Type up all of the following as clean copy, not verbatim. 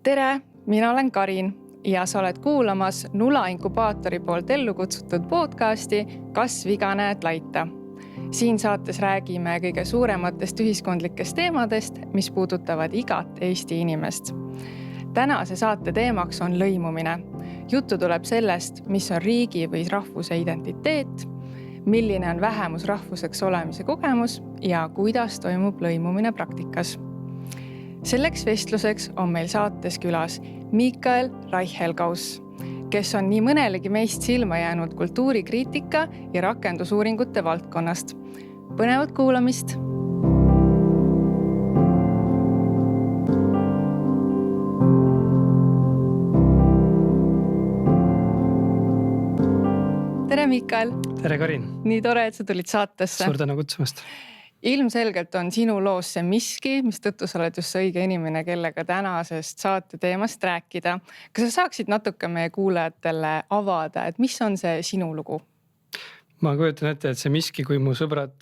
Tere, mina olen Karin ja sa oled kuulamas Nula Inkubaatori poolt ellu kutsutud podcasti Kas viga näed laita. Siin saates räägime kõige suurematest ühiskondlikest teemadest, mis puudutavad igat Eesti inimest. Tänase saate teemaks on lõimumine. Juttu tuleb sellest, mis on riigi või rahvuse identiteet, milline on vähemusrahvuseks olemise kogemus ja kuidas toimub lõimumine praktikas. Selleks vestluseks on meil saates külas Mikael Reichelgaus, kes on nii mõnelegi meist silma jäänud kultuurikriitika ja rakendusuuringute valdkonnast. Põnevat kuulamist! Tere, Mikael! Tere, Karin! Nii tore, et sa tulid saatesse. Suur tänu kutsumast! Ilmselgelt on sinu loos see miski, mistõttu sa oled just õige inimene, kellega tänasest saate teemast rääkida. Kas sa saaksid natuke meie kuulajatele avada, et mis on see sinu lugu? Ma kujutan ette, et see miski, kui mu sõbrad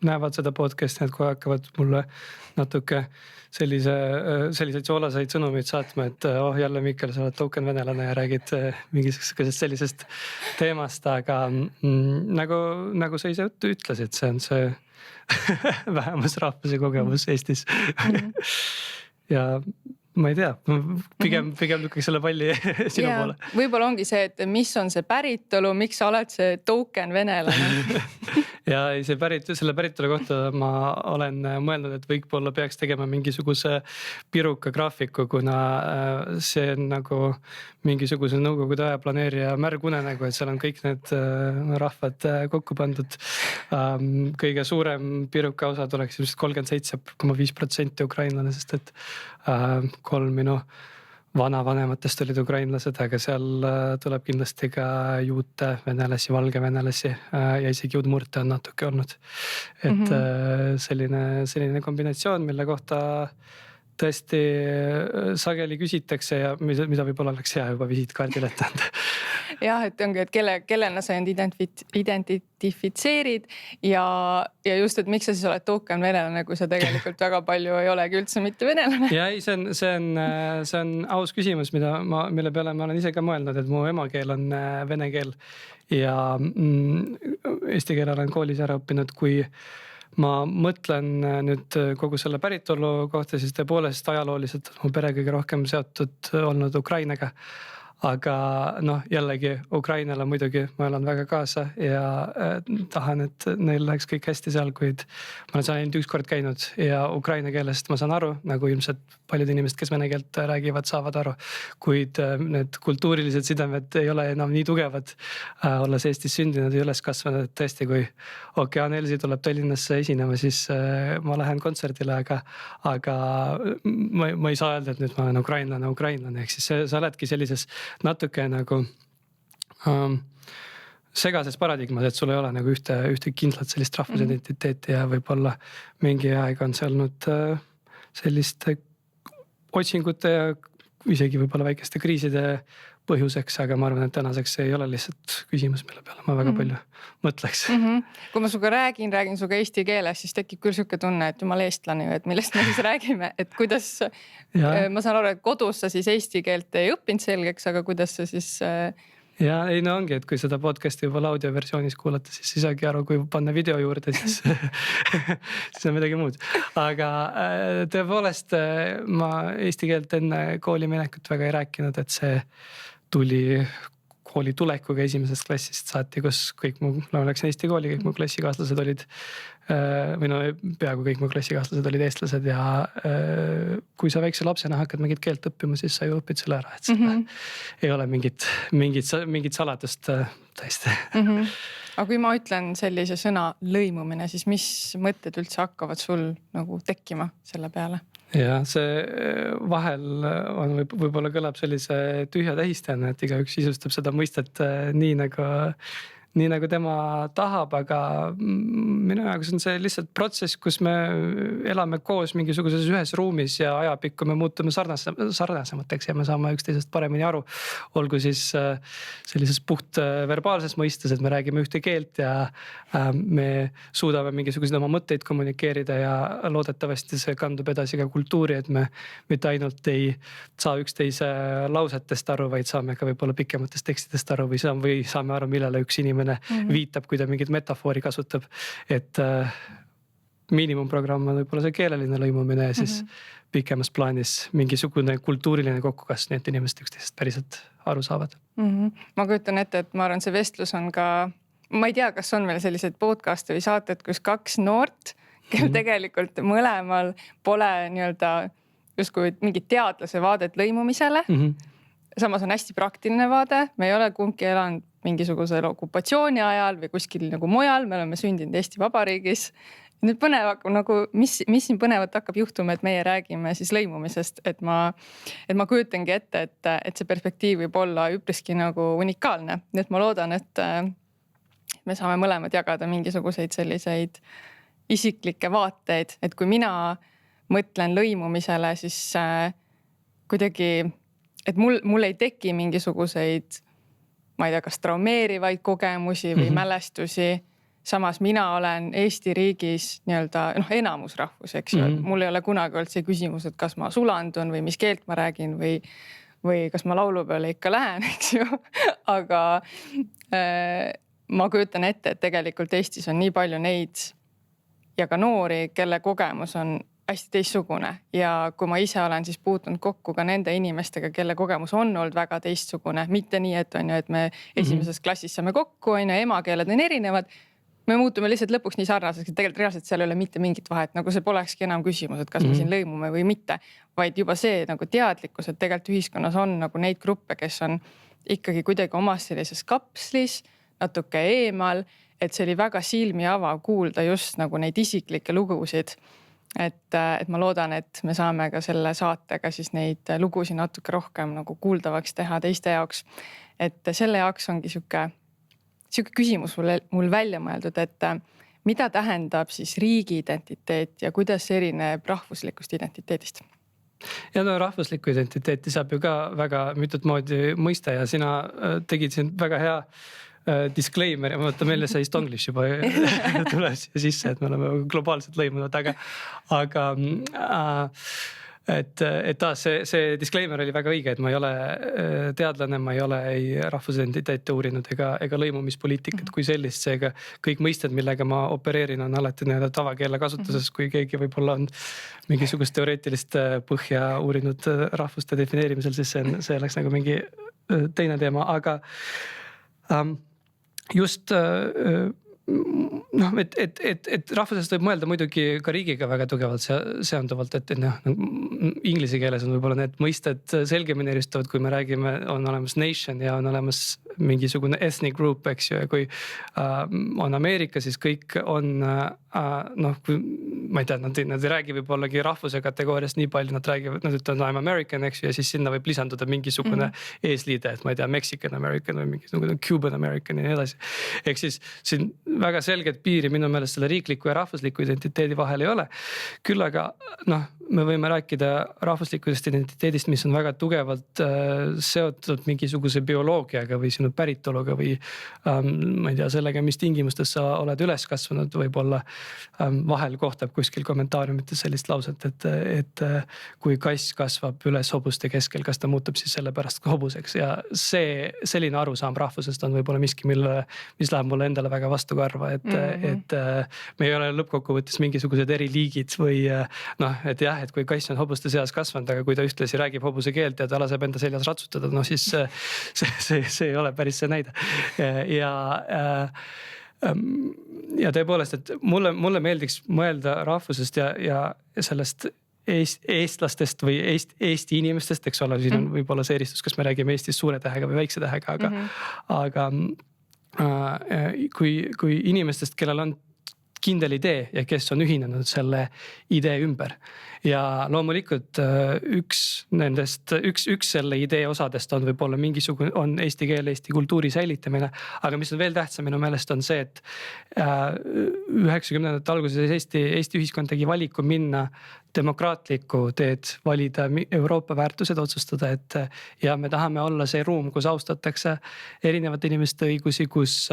näevad seda podcasti, need kohe hakkavad mulle natuke selliseid soolaseid sõnumeid saatma, et jälle Mikael, sa oled token venelane ja räägid mingisugusest sellisest teemast, aga nagu sa ise ütlesid, see on see vähemusrahvuse kogemus Eestis. Ja ma ei tea, pigem lükkaks selle palli sinu poole. Võib-olla ongi see, et mis on see päritolu, miks sa oled see token venelane? Ja selle päritolu kohta ma olen mõelnud, et võib-olla peaks tegema mingisuguse piruka graafiku, kuna see on nagu mingisuguse nõukogude aja planeerija märgunenägu, et seal on kõik need rahvad kokku pandud. Kõige suurem piruka osa tuleks just 37,5% ukrainlane, sest et 3 minu vanavanematest olid ukrainlased, aga seal tuleb kindlasti ka juute, venelasi, valgevenelasi ja isegi udmurte on natuke olnud. Et selline kombinatsioon, mille kohta tõesti sageli küsitakse ja mida võib-olla oleks hea juba visiitkaardile anda. Jah, et ongi, et kellena sa end identifitseerid ja just, et miks sa siis oled token venelane, kui sa tegelikult väga palju ei olegi üldse mitte venelane. Ja ei, see on aus küsimus, mille peale ma olen ise ka mõelnud, et mu emakeel on vene keel ja eesti keel olen koolis ära õppinud, kui ma mõtlen nüüd kogu selle päritolu kohta, siis tõepoolest ajalooliselt mu pere kõige rohkem seotud olnud Ukrainaga. Aga jällegi Ukrainale muidugi ma elan väga kaasa ja tahan, et neil läheks kõik hästi seal, kuid ma olen seal ainult üks kord käinud ja ukraina keelest ma saan aru, nagu ilmselt paljud inimesed, kes vene keelt räägivad, saavad aru, kuid need kultuurilised sidemed ei ole enam nii tugevad, olles Eestis sündinud ja üles kasvanud, et tõesti, kui Okean Elsi tuleb Tallinnasse esinema, siis ma lähen kontserdile, aga ma ei saa öelda, et nüüd ma olen ukrainlane, ehk siis sa oledki sellises natuke nagu segases paradigmas, et sul ei ole nagu ühte kindlat sellist rahvusidentiteeti ja võib-olla mingi aeg on see olnud selliste otsingute ja isegi võib-olla väikeste kriiside põhjuseks, aga ma arvan, et tänaseks ei ole lihtsalt küsimus, mille peale ma väga palju mõtleks. Kui ma suga räägin suga eesti keeles, siis tekib küll siuke tunne, et jumal eestlane, et millest me siis räägime, et kuidas ma saan aru, et kodus sa siis eesti keelt ei õppinud selgeks, aga kuidas sa siis Ja ei ongi, et kui seda podcasti juba audioversioonis kuulata, siis ei saagi aru, kui panna video juurde, siis on midagi muud. Aga tõepoolest ma eesti keelt enne kooli minekut väga ei rääkinud, et see tuli kooli tulekuga esimesest klassist saati, kus kõik ma läksin Eesti kooli, kõik mu klassikaaslased olid peaaegu kõik mu klassikaaslased olid eestlased ja kui sa väikse lapsena hakkad mingit keelt õppima, siis sa ju õpid selle ära, et seda ei ole mingit saladust täiesti. Aga kui ma ütlen sellise sõna lõimumine, siis mis mõtted üldse hakkavad sul nagu tekkima selle peale? Ja see vahel võib-olla kõlab sellise tühja tähistajana, et igaüks sisustab seda mõistet nii nii nagu tema tahab, aga minu jaoks on see lihtsalt protsess, kus me elame koos mingisuguses ühes ruumis ja ajapikku me muutume sarnasemateks ja me saame üksteisest paremini aru. Olgu siis sellises puht verbaalses mõistes, et me räägime ühte keelt ja me suudame mingisuguseid oma mõtteid kommunikeerida ja loodetavasti see kandub edasi ka kultuuri, et me mitte ainult ei saa üksteise lausetest aru, vaid saame ka võib-olla pikematest tekstidest aru või saame aru, millele üks inimene viitab, kui ta mingit metafoori kasutab. Et miinimumprogramm on võib-olla see keeleline lõimumine ja siis pikemas plaanis mingisugune kultuuriline kokkukasv, nii et inimesed üksteisest päriselt aru saavad. Ma kujutan ette, et ma arvan, see vestlus on ka, ma ei tea, kas on veel sellised podcast või saated, kus kaks noort, kel tegelikult mõlemal pole nii-öelda justkui mingit teadlase vaadet lõimumisele. Samas on hästi praktiline vaade, me ei ole kumbki elanud mingisugusel okupatsiooni ajal või kuskil nagu mujal, me oleme sündinud Eesti Vabariigis. Nüüd põnev hakkab nagu, mis siin põnevat hakkab juhtuma, et meie räägime siis lõimumisest, et ma kujutangi ette, et see perspektiiv võib olla üpriski nagu unikaalne. Nii et ma loodan, et me saame mõlemad jagada mingisuguseid selliseid isiklikke vaateid, et kui mina mõtlen lõimumisele, siis kuidagi, et mul ei teki mingisuguseid, ma ei tea, kas traumeerivaid kogemusi või mälestusi. Samas mina olen Eesti riigis nii-öelda enamusrahvus, eks ju. Mul ei ole kunagi olnud see küsimus, et kas ma sulandun või mis keelt ma räägin või kas ma laulu peale ikka lähen, eks ju. Aga ma kujutan ette, et tegelikult Eestis on nii palju neid ja ka noori, kelle kogemus on hästi teistsugune ja kui ma ise olen siis puutunud kokku ka nende inimestega, kelle kogemus on olnud väga teistsugune, mitte nii, et me esimeses klassis saame kokku, emakeeled on erinevad, me muutume lihtsalt lõpuks nii sarnaseks, et tegelikult reaalselt seal ei ole mitte mingit vahet, nagu see polekski enam küsimus, et kas me siin lõimume või mitte, vaid juba see nagu teadlikkus, et tegelikult ühiskonnas on nagu neid gruppe, kes on ikkagi kuidagi omas sellises kapslis, natuke eemal, et see oli väga silmi avav kuulda just nagu neid isiklikke lugusid. Et ma loodan, et me saame ka selle saatega siis neid lugusid natuke rohkem nagu kuuldavaks teha teiste jaoks. Et selle jaoks ongi siuke küsimus mul välja mõeldud, et mida tähendab siis riigi identiteet ja kuidas see erineb rahvuslikust identiteedist? Ja rahvuslikku identiteeti saab ju ka väga mitut moodi mõista ja sina tegid siin väga hea disclaimer ja ma võtan meile see Estonglish juba tuleb siia sisse, et me oleme globaalselt lõimunud, aga et see disclaimer oli väga õige, et ma ei ole teadlane, ma ei ole ei rahvusidentiteeti uurinud ega lõimumispoliitikat kui sellist, seega kõik mõisted, millega ma opereerin, on alati tavakeele kasutuses, kui keegi võib-olla on mingisugust teoreetilist põhja uurinud rahvuste defineerimisel, siis see oleks nagu mingi teine teema, aga just et rahvusest võib mõelda muidugi ka riigiga väga tugevalt seonduvalt, et inglise keeles on võib-olla need mõisted selgemini eristavad, kui me räägime, on olemas nation ja on olemas mingisugune ethnic group, eks ju, ja kui on Ameerika, siis kõik on kui ma ei tea, nad ei räägi võib-ollagi rahvuse kategooriast nii palju, nad ütlevad I'm American, eks ju, ja siis sinna võib lisanduda mingisugune eesliide, et ma ei tea, Mexican American või mingisugune Cuban American ja nii edasi. Ehk siis siin väga selget piiri minu meelest selle riikliku ja rahvusliku identiteedi vahel ei ole. Küll aga me võime rääkida rahvuslikust identiteedist, mis on väga tugevalt seotud mingisuguse bioloogiaga või sinu päritoluga või ma ei tea, sellega, mis tingimustes sa oled üles kasvanud, võib-olla vahel kohtab kuskil kommentaariumites sellist lauset, et kui kass kasvab üles hobuste keskel, kas ta muutub siis sellepärast ka hobuseks ja selline arusaam rahvusest on võib-olla miski, mis läheb mulle endale väga vastu karva, et me ei ole lõppkokkuvõttes mingisugused eri liigid või et jah, et kui kass on hobuste seas kasvanud, aga kui ta ühtlasi räägib hobuse keelt ja ta laseb enda seljas ratsutada, siis see ei ole päris see näide. Ja tõepoolest, et mulle meeldiks mõelda rahvusest ja sellest eestlastest või Eesti inimestest, eks ole, siin on võib-olla see eristus, kas me räägime Eestist suure tähega või väikse tähega, aga kui inimestest, kellel on kindel idee ja kes on ühinenud selle idee ümber. Ja loomulikult üks selle idee osadest on võib-olla on eesti keel, eesti kultuuri säilitamine, aga mis on veel tähtsam minu meelest on see, et 90ndate alguses Eesti ühiskond tegi valiku minna demokraatlikku teed, valida Euroopa väärtused, otsustada, et ja me tahame olla see ruum, kus austatakse erinevate inimeste õigusi, kus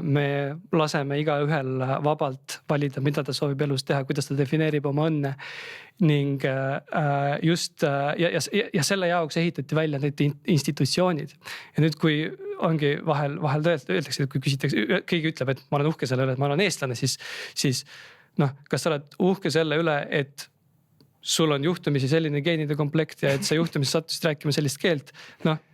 me laseme igaühel vabalt valida, mida ta soovib elus teha, kuidas ta defineerib oma õnne. Ning just ja selle jaoks ehitati välja need institutsioonid. Ja nüüd, kui ongi vahel öeldakse, et kui küsitakse, keegi ütleb, et ma olen uhke selle üle, et ma olen eestlane, siis kas sa oled uhke selle üle, et sul on juhtumisi selline geenide komplekt ja et sa juhtumisi sattusid rääkima sellist keelt.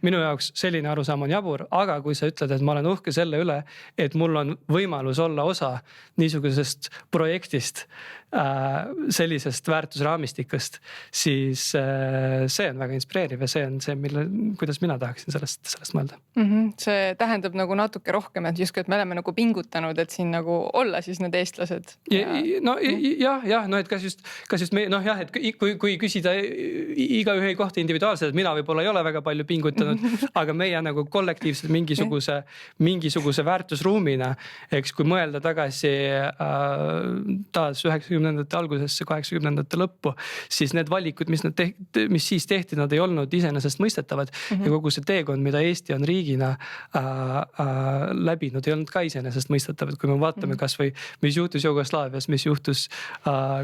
Minu jaoks selline arusaam on jabur, aga kui sa ütled, et ma olen uhke selle üle, et mul on võimalus olla osa niisugusest projektist, sellisest väärtusraamistikust, siis see on väga inspireeriv ja see on see, kuidas mina tahaksin sellest mõelda. See tähendab nagu natuke rohkem, et justkui, et me oleme nagu pingutanud, et siin nagu olla siis need eestlased. Et kas just me, et kui küsida igaühe kohta individuaalselt, et mina võib-olla ei ole väga palju pingutanud, aga meie nagu kollektiivselt mingisuguse väärtusruumina, eks kui mõelda tagasi taas 90ndate algusesse, 80ndate lõppu, siis need valikud, mis siis tehti, nad ei olnud iseenesest mõistetavad ja kogu see teekond, mida Eesti on riigina läbinud, ei olnud ka iseenesest mõistetavad. Kui me vaatame kas või, mis juhtus Jugoslaavias, mis juhtus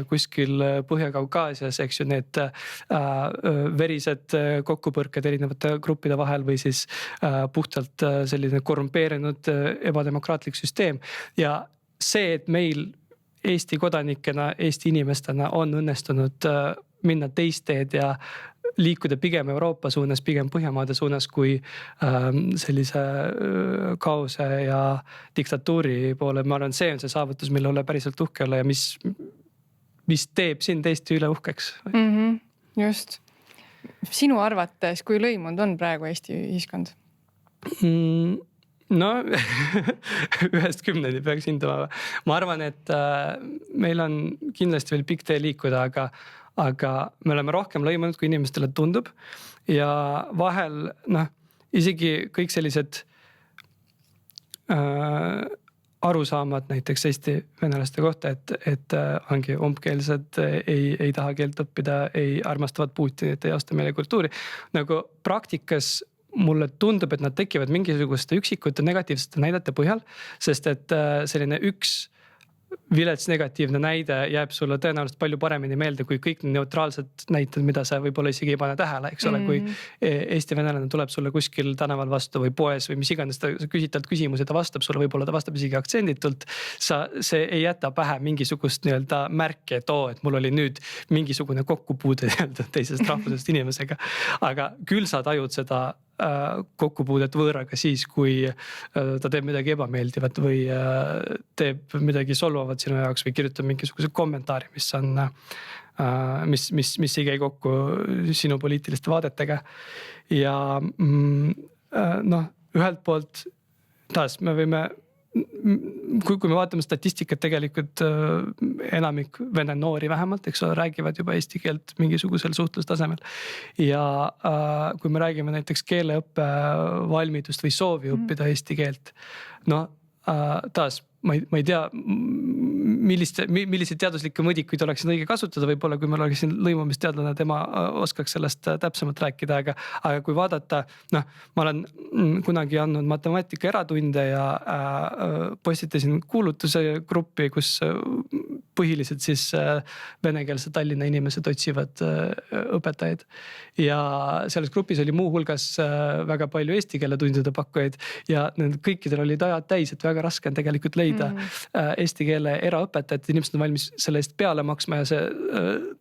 kuskil Põhja-Kaukaasias, eks ju, need verised kokkupõrked erinevate gruppide vahel või siis puhtalt selline korrumpeerinud ebademokraatlik süsteem. Ja see, et meil Eesti kodanikena, Eesti inimestena on õnnestunud minna teist teed ja liikuda pigem Euroopa suunas, pigem Põhjamaade suunas kui sellise kaose ja diktatuuri poole. Ma arvan, see on see saavutus, mille üle päriselt uhke olla ja mis teeb sind Eesti üle uhkeks. Just. Sinu arvates, kui lõimunud on praegu Eesti ühiskond? No 1-10 peaks hindama. Ma arvan, et meil on kindlasti veel pikk tee liikuda, aga me oleme rohkem lõimunud, kui inimestele tundub. Ja vahel, isegi kõik sellised arusaamad näiteks Eesti venelaste kohta, et ongi umbkeelsed, ei taha keelt õppida, ei armastavad Putinit, ei austa meile kultuuri. Nagu praktikas mulle tundub, et nad tekivad mingisuguste üksikute negatiivsete näidete põhjal, sest et selline üks vilets negatiivne näide jääb sulle tõenäoliselt palju paremini meelde kui kõik neutraalsed näited, mida sa võib-olla isegi ei pane tähele, eks ole, kui Eesti venelane tuleb sulle kuskil tänaval vastu või poes või mis iganes, ta küsid talt küsimusi, ta vastab sulle, võib-olla ta vastab isegi aktsenditult. See ei jäta pähe mingisugust märki, et mul oli nüüd mingisugune kokkupuude teisest rahvusest inimesega, aga küll sa tajud seda kokkupuudet võõraga siis, kui ta teeb midagi ebameeldivat või teeb midagi solvavat sinu jaoks või kirjutab mingisuguse kommentaari, mis ei käi kokku sinu poliitiliste vaadetega. Ja ühelt poolt taas me võime, kui me vaatame statistikat, tegelikult enamik vene noori vähemalt, eks ole, räägivad juba eesti keelt mingisugusel suhtlustasemel. Ja kui me räägime näiteks keeleõppe valmidust või soovi õppida eesti keelt, taas ma ei tea, milliseid teaduslikke mõõdikuid oleksin õige kasutada, võib-olla kui meil oleks siin lõimumisteadlane, tema oskaks sellest täpsemalt rääkida, aga kui vaadata, ma olen kunagi andnud matemaatika eratunde ja postitasin kuulutuse gruppi, kus põhiliselt siis venekeelse Tallinna inimesed otsivad õpetajaid. Ja selles grupis oli muu hulgas väga palju eesti keele tundide pakkujaid ja kõikidel olid ajad täis, et väga raske on tegelikult leida eesti keele eraõpetajat, inimesed on valmis selle eest peale maksma ja see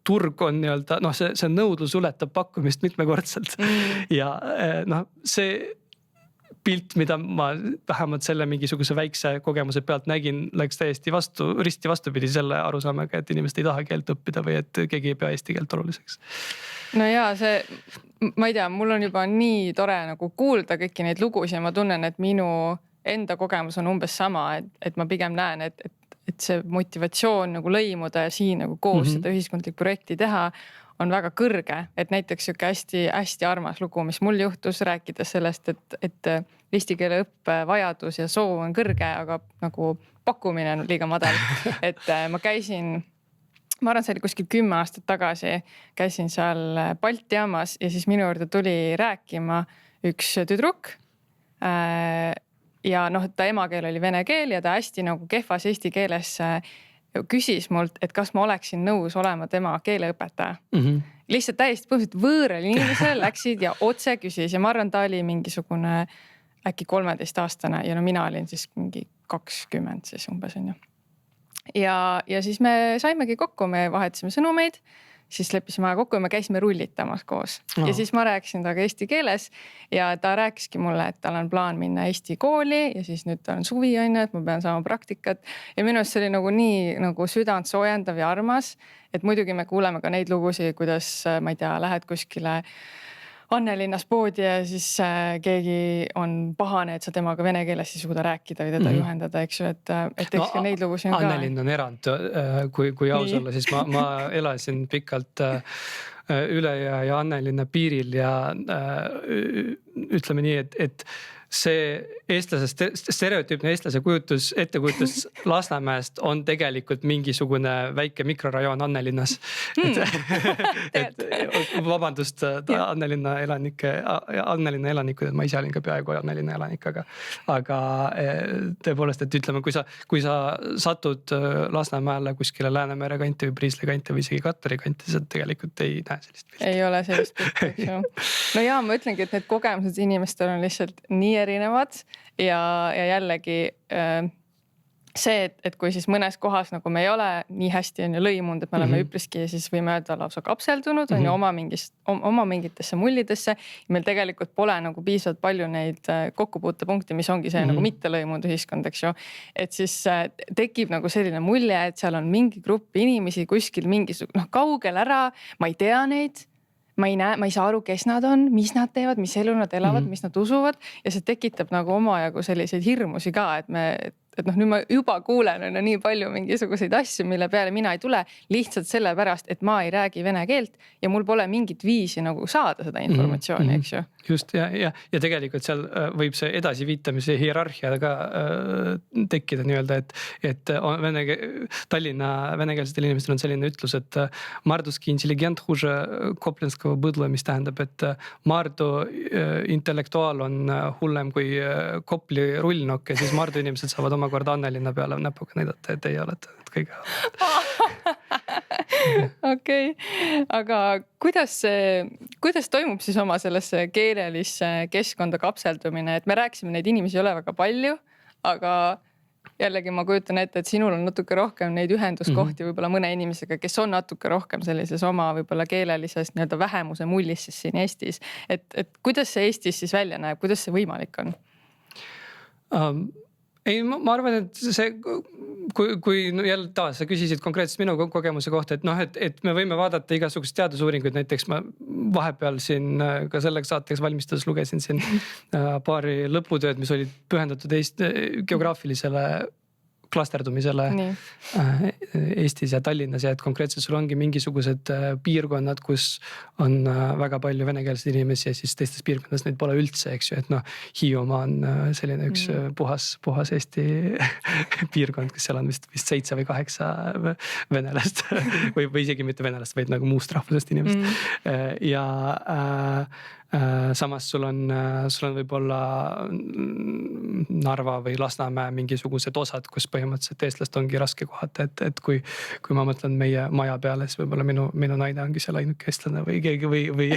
turg on see nõudlus ületab pakkumist mitmekordselt. Ja see pilt, mida ma vähemalt selle mingisuguse väikse kogemuse pealt nägin, läks täiesti risti vastupidi selle arusaamaga, et inimesed ei taha keelt õppida või et keegi ei pea eesti keelt oluliseks. No jaa, ma ei tea, mul on juba nii tore nagu kuulda kõiki neid lugusid ja ma tunnen, et minu enda kogemus on umbes sama, et ma pigem näen, et et see motivatsioon nagu lõimuda ja siin nagu koos seda ühiskondlik projekti teha on väga kõrge, et näiteks siuke hästi armas lugu, mis mul juhtus, rääkides sellest, et eesti keele õppe vajadus ja soov on kõrge, aga nagu pakkumine on liiga madal. Et ma arvan, see oli kuskil 10 aastat tagasi, käisin seal Balti jaamas ja siis minu juurde tuli rääkima üks tüdruk. Ja noh, et ta emakeel oli vene keel ja ta hästi nagu kehvas eesti keeles küsis mult, et kas ma oleksin nõus olema tema keeleõpetaja. Lihtsalt täiesti põhimõtteliselt võõral inimesel läksid ja otse küsis ja ma arvan, ta oli mingisugune äkki 13-aastane ja no mina olin siis mingi 20 siis umbes on ju. Ja siis me saimegi kokku, me vahetasime sõnumeid, siis leppisime kokku ja me käisime rullitamas koos. Ja siis ma rääkisin temaga eesti keeles ja ta rääkiski mulle, et tal on plaan minna Eesti kooli ja siis nüüd ta on suvi on ju, et ma pean saama praktikat. Ja minu arust see oli nagu nii nagu südant soojendav ja armas, et muidugi me kuuleme ka neid lugusid, kuidas ma ei tea, lähed kuskile Annelinnas poodi ja siis keegi on pahane, et sa temaga vene keeles ei suuda rääkida või teda juhendada, eks ju, et eks ka neid lugusid on ka. Annelinn on erand, kui aus olla, siis ma elasin pikalt üle ja Annelinna piiril ja ütleme nii, et see stereotüüpne eestlase ettekujutus Lasnamäest on tegelikult mingisugune väike mikrorajoon Annelinnas. Et vabandust Annelinna elanikud, et ma ise olin ka peaaegu Annelinna elanik, aga tõepoolest, et ütleme, kui sa satud Lasnamäele kuskile Läänemere kanti või Priisle kanti või isegi Kattari kanti, sa tegelikult ei näe sellist pilti. Ei ole sellist pilti, eks ju. No jaa, ma ütlengi, et need kogemused inimestel on lihtsalt nii erinevad ja jällegi see, et kui siis mõnes kohas nagu me ei ole nii hästi on ju lõimunud, et me oleme üpriski siis võime öelda lausa kapseldunud on ju oma mingitesse mullidesse. Meil tegelikult pole nagu piisavalt palju neid kokkupuutepunkti, mis ongi see nagu mitte lõimunud ühiskond, eks ju. Et siis tekib nagu selline mulje, et seal on mingi grupp inimesi kuskil kaugel ära, ma ei tea neid. Ma ei saa aru, kes nad on, mis nad teevad, mis elu nad elavad, mis nad usuvad ja see tekitab nagu omajagu selliseid hirmusi ka, et nüüd ma juba kuulen nii palju mingisuguseid asju, mille peale mina ei tule lihtsalt sellepärast, et ma ei räägi vene keelt ja mul pole mingit viisi nagu saada seda informatsiooni, eks ju. Just ja tegelikult seal võib see edasiviitamise hierarhia ka tekkida nii-öelda, et Tallinna venekeelsetel inimestel on selline ütlus, et Marduski intelligent hуже Koplinskого bõdla, mis tähendab, et Mardu intellektuaal on hullem kui Kopli rullnokk ja siis Mardu inimesed saavad omakorda Annelinna peale näpuga näidata, et teie olete kõige. Okei, aga kuidas toimub siis oma sellesse keelelisse keskkonda kapseldumine, et me rääkisime, neid inimesi ei ole väga palju, aga jällegi ma kujutan ette, et sinul on natuke rohkem neid ühenduskohti võib-olla mõne inimesega, kes on natuke rohkem sellises oma võib-olla keelelises nii-öelda vähemuse mullis siis siin Eestis. Et kuidas see Eestis siis välja näeb, kuidas see võimalik on? Ei, ma arvan, et see, kui jälle taas sa küsisid konkreetselt minu kogemuse kohta, et me võime vaadata igasugust teadusuuringuid, näiteks ma vahepeal siin ka selleks saateks valmistades lugesin siin paari lõputööd, mis olid pühendatud geograafilisele klasterdumisele Eestis ja Tallinnas ja et konkreetselt sul ongi mingisugused piirkonnad, kus on väga palju venekeelseid inimesi ja siis teistes piirkondades neid pole üldse, eks ju, et Hiiumaa on selline üks puhas Eesti piirkond, kus seal on vist 7 või 8 venelast või isegi mitte venelast, vaid nagu muust rahvusest inimest. Ja samas sul on võib-olla Narva või Lasnamäe mingisugused osad, kus põhimõtteliselt eestlast ongi raske kohata, et kui ma mõtlen meie maja peale, siis võib-olla minu naine ongi seal ainuke eestlane või keegi või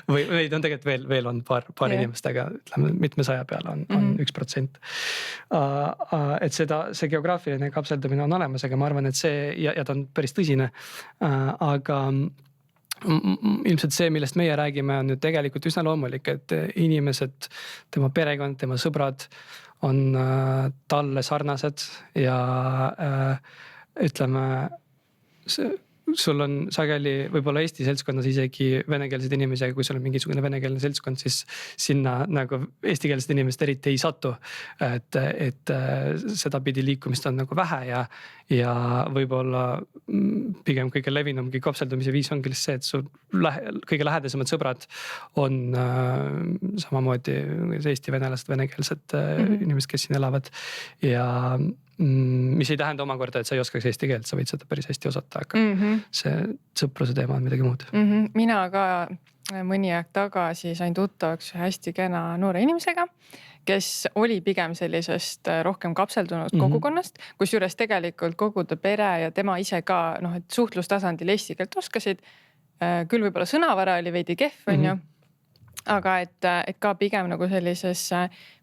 neid on tegelikult veel on paar inimest, aga ütleme mitmesaja peale on 1%. Et see geograafiline kapseldumine on olemas, aga ma arvan, et see ja ta on päris tõsine, aga ilmselt see, millest meie räägime, on ju tegelikult üsna loomulik, et inimesed, tema perekond, tema sõbrad on talle sarnased ja ütleme, sul on sageli võib-olla Eesti seltskonnas isegi venekeelseid inimesi, aga kui sul on mingisugune venekeelne seltskond, siis sinna nagu eestikeelsed inimesed eriti ei satu. Et sedapidi liikumist on nagu vähe ja võib-olla pigem kõige levinumgi kapseldumise viis ongi see, et sul kõige lähedasemad sõbrad on samamoodi eesti venelased, venekeelsed inimesed, kes siin elavad ja mis ei tähenda omakorda, et sa ei oskaks eesti keelt, sa võid seda päris hästi osata, aga see sõpruse teema on midagi muud. Mina ka mõni aeg tagasi sain tuttavaks hästi kena noore inimesega, kes oli pigem sellisest rohkem kapseldunud kogukonnast, kus juures tegelikult kogu ta pere ja tema ise ka, et suhtlustasandil eesti keelt oskasid, küll võib-olla sõnavara oli veidi kehv, on ju, aga et ka pigem nagu sellises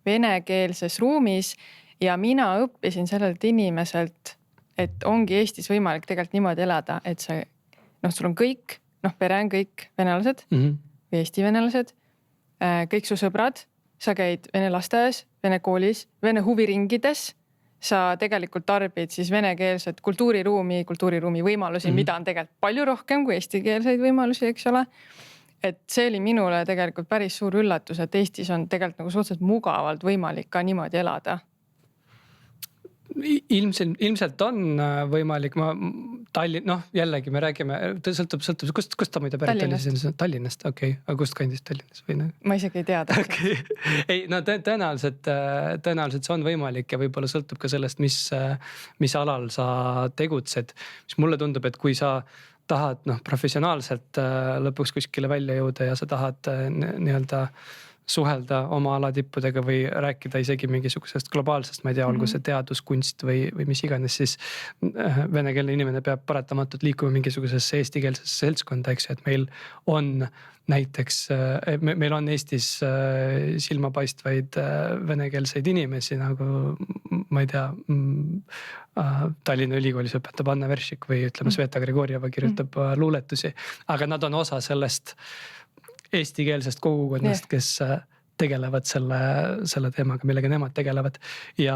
venekeelses ruumis. Ja mina õppisin sellelt inimeselt, et ongi Eestis võimalik tegelikult niimoodi elada, et see, sul on kõik, pere on kõik venelased või eesti venelased, kõik su sõbrad, sa käid vene lasteaias, vene koolis, vene huviringides, sa tegelikult tarbid siis venekeelset kultuuriruumi võimalusi, mida on tegelikult palju rohkem kui eestikeelseid võimalusi, eks ole. Et see oli minule tegelikult päris suur üllatus, et Eestis on tegelikult nagu suhteliselt mugavalt võimalik ka niimoodi elada. Ilmselt on võimalik, jällegi me räägime, sõltub, kust ta muide pärit oli? Tallinnast, okei. Aga kust kandis Tallinnas? Ma isegi ei tea. Okay. Ei, tõenäoliselt see on võimalik ja võib-olla sõltub ka sellest, mis alal sa tegutsed. Mis mulle tundub, et kui sa tahad professionaalselt lõpuks kuskile välja jõuda ja sa tahad nii-öelda suhelda oma alatippudega või rääkida isegi mingisugusest globaalsest, ma ei tea, olgu see teadus, kunst või mis iganes, siis venekeelne inimene peab paratamatult liikuma mingisugusesse eestikeelsesse seltskonda, eks ju, et meil on näiteks, meil on Eestis silmapaistvaid venekeelseid inimesi, nagu ma ei tea, Tallinna Ülikoolis õpetab Anne Veršik või ütleme Sveta Grigorjeva kirjutab luuletusi, aga nad on osa sellest eestikeelsest kogukonnast, kes tegelevad selle teemaga, millega nemad tegelevad ja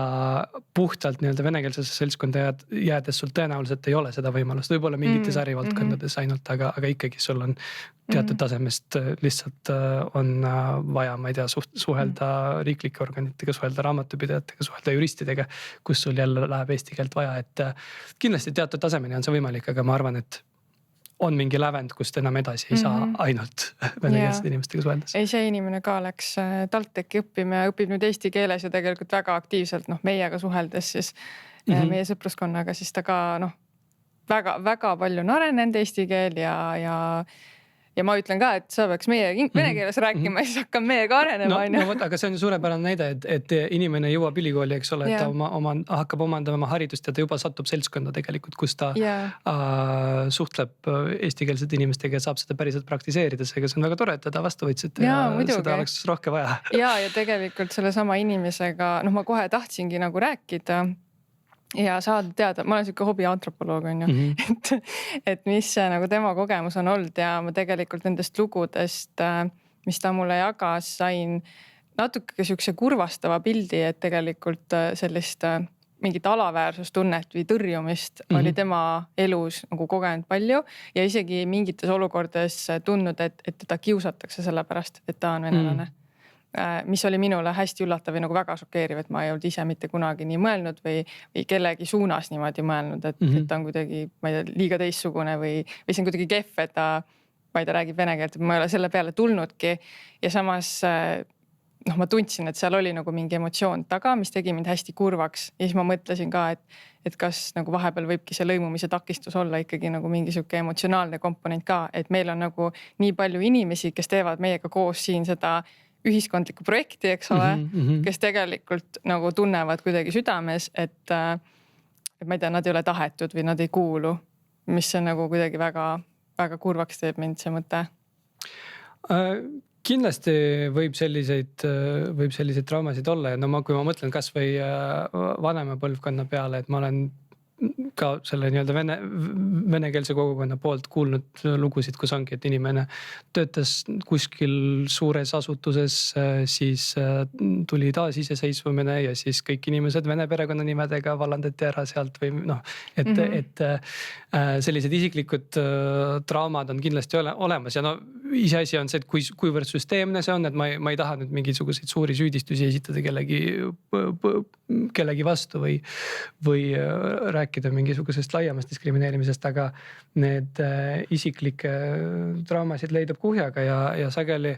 puhtalt nii-öelda venekeelsesse seltskonda jäädes sul tõenäoliselt ei ole seda võimalust, võib-olla mingites ärivaldkondades ainult, aga ikkagi sul on teatud tasemest lihtsalt on vaja, ma ei tea, suhelda riiklike organitega, suhelda raamatupidajatega, suhelda juristidega, kus sul jälle läheb eesti keelt vaja, et kindlasti teatud tasemeni on see võimalik, aga ma arvan, et on mingi lävend, kust enam edasi ei saa ainult venekeelsed inimestega suheldes. Ei, see inimene ka läks TalTechi õppima ja õpib nüüd eesti keeles ja tegelikult väga aktiivselt meiega suheldes siis meie sõpruskonnaga, siis ta ka väga palju on arenenud eesti keel ja ma ütlen ka, et sa peaks meie vene keeles rääkima, siis hakkab meiega arenema. Aga see on suurepärane näide, et inimene jõuab ülikooli, eks ole, et ta hakkab omandama oma haridust ja ta juba satub seltskonda tegelikult, kus ta suhtleb eestikeelsete inimestega ja saab seda päriselt praktiseerida. Seega see on väga tore, et teda vastu võtsite ja seda oleks rohkem vaja. Ja tegelikult selle sama inimesega, ma kohe tahtsingi nagu rääkida ja saada teada, ma olen siuke hobi antropoloog, on ju, et mis nagu tema kogemus on olnud ja ma tegelikult nendest lugudest, mis ta mulle jagas, sain natuke siukse kurvastava pildi, et tegelikult sellist mingit alaväärsustunnet või tõrjumist oli tema elus nagu kogenud palju ja isegi mingites olukordades tundnud, et teda kiusatakse selle pärast, et ta on venelane. Mis oli minule hästi üllatav ja nagu väga šokeeriv, et ma ei olnud ise mitte kunagi nii mõelnud või kellegi suunas niimoodi mõelnud, et ta on kuidagi, ma ei tea, liiga teistsugune või see on kuidagi kehv, et ta räägib vene keelt, et ma ei ole selle peale tulnudki ja samas ma tundsin, et seal oli nagu mingi emotsioon taga, mis tegi mind hästi kurvaks ja siis ma mõtlesin ka, et kas nagu vahepeal võibki see lõimumise takistus olla ikkagi nagu mingi siuke emotsionaalne komponent ka, et meil on nagu nii palju inimesi, kes teevad meiega koos siin seda ühiskondlikku projekti, eks ole, kes tegelikult nagu tunnevad kuidagi südames, et ma ei tea, nad ei ole tahetud või nad ei kuulu, mis on nagu kuidagi väga, väga kurvaks teeb mind see mõte. Kindlasti võib selliseid traumasid olla ja kui ma mõtlen kas või vanema põlvkonna peale, et ma olen ka selle nii-öelda venekeelse kogukonna poolt kuulnud lugusid, kus ongi, et inimene töötas kuskil suures asutuses, siis tuli taasiseseisvumine ja siis kõik inimesed vene perekonnanimedega vallandati ära sealt või noh, et sellised isiklikud traumad on kindlasti olemas ja no iseasi on see, et kuivõrd süsteemne see on, et ma ei taha nüüd mingisuguseid suuri süüdistusi esitada kellegi vastu või rääkida mingisugusest laiemast diskrimineerimisest, aga need isiklikke traumasid leidub kuhjaga ja sageli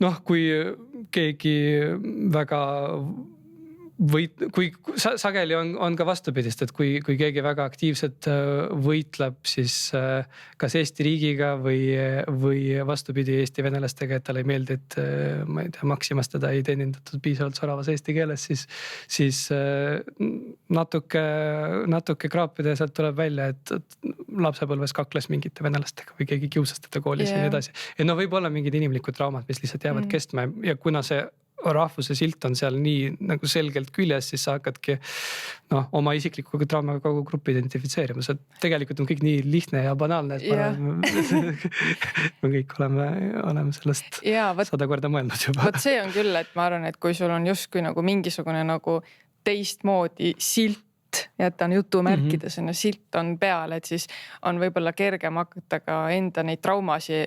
noh, kui keegi väga kui sageli on ka vastupidist, et kui keegi väga aktiivselt võitleb siis kas Eesti riigiga või vastupidi Eesti venelastega, et talle ei meeldi, et ma ei tea, Maximas teda ei teenindatud piisavalt soravas eesti keeles, siis natuke kraapida ja sealt tuleb välja, et lapsepõlves kakles mingite venelastega või keegi kiusas teda koolis ja nii edasi. Ja no võib olla mingid inimlikud traumad, mis lihtsalt jäävad kestma ja kuna see rahvuse silt on seal nii nagu selgelt küljes, siis sa hakkadki oma isikliku traumaga kogu gruppi identifitseerima. See tegelikult on kõik nii lihtne ja banaalne, et me kõik oleme sellest 100 korda mõelnud juba. Vot see on küll, et ma arvan, et kui sul on justkui nagu mingisugune nagu teistmoodi silt, jätan jutumärkides, silt on peal, et siis on võib-olla kergem hakata ka enda neid traumasi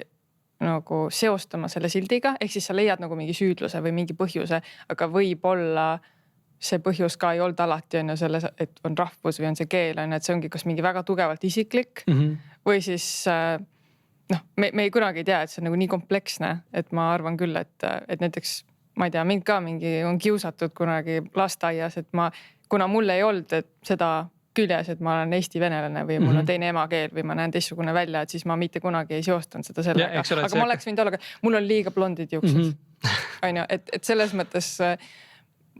nagu seostama selle sildiga, ehk siis sa leiad nagu mingi süüdluse või mingi põhjuse, aga võib-olla see põhjus ka ei olnud alati on ju selles, et on rahvus või on see keel, et see ongi kas mingi väga tugevalt isiklik või siis me ei kunagi tea, et see on nagu nii kompleksne, et ma arvan küll, et näiteks ma ei tea, mind ka mingi on kiusatud kunagi lasteaias, et kuna mul ei olnud seda küljes, et ma olen eesti venelane või mul on teine emakeel või ma näen teistsugune välja, et siis ma mitte kunagi ei seostanud seda sellega. Aga ma oleks võinud olla, mul on liiga blondid juuksed. Et selles mõttes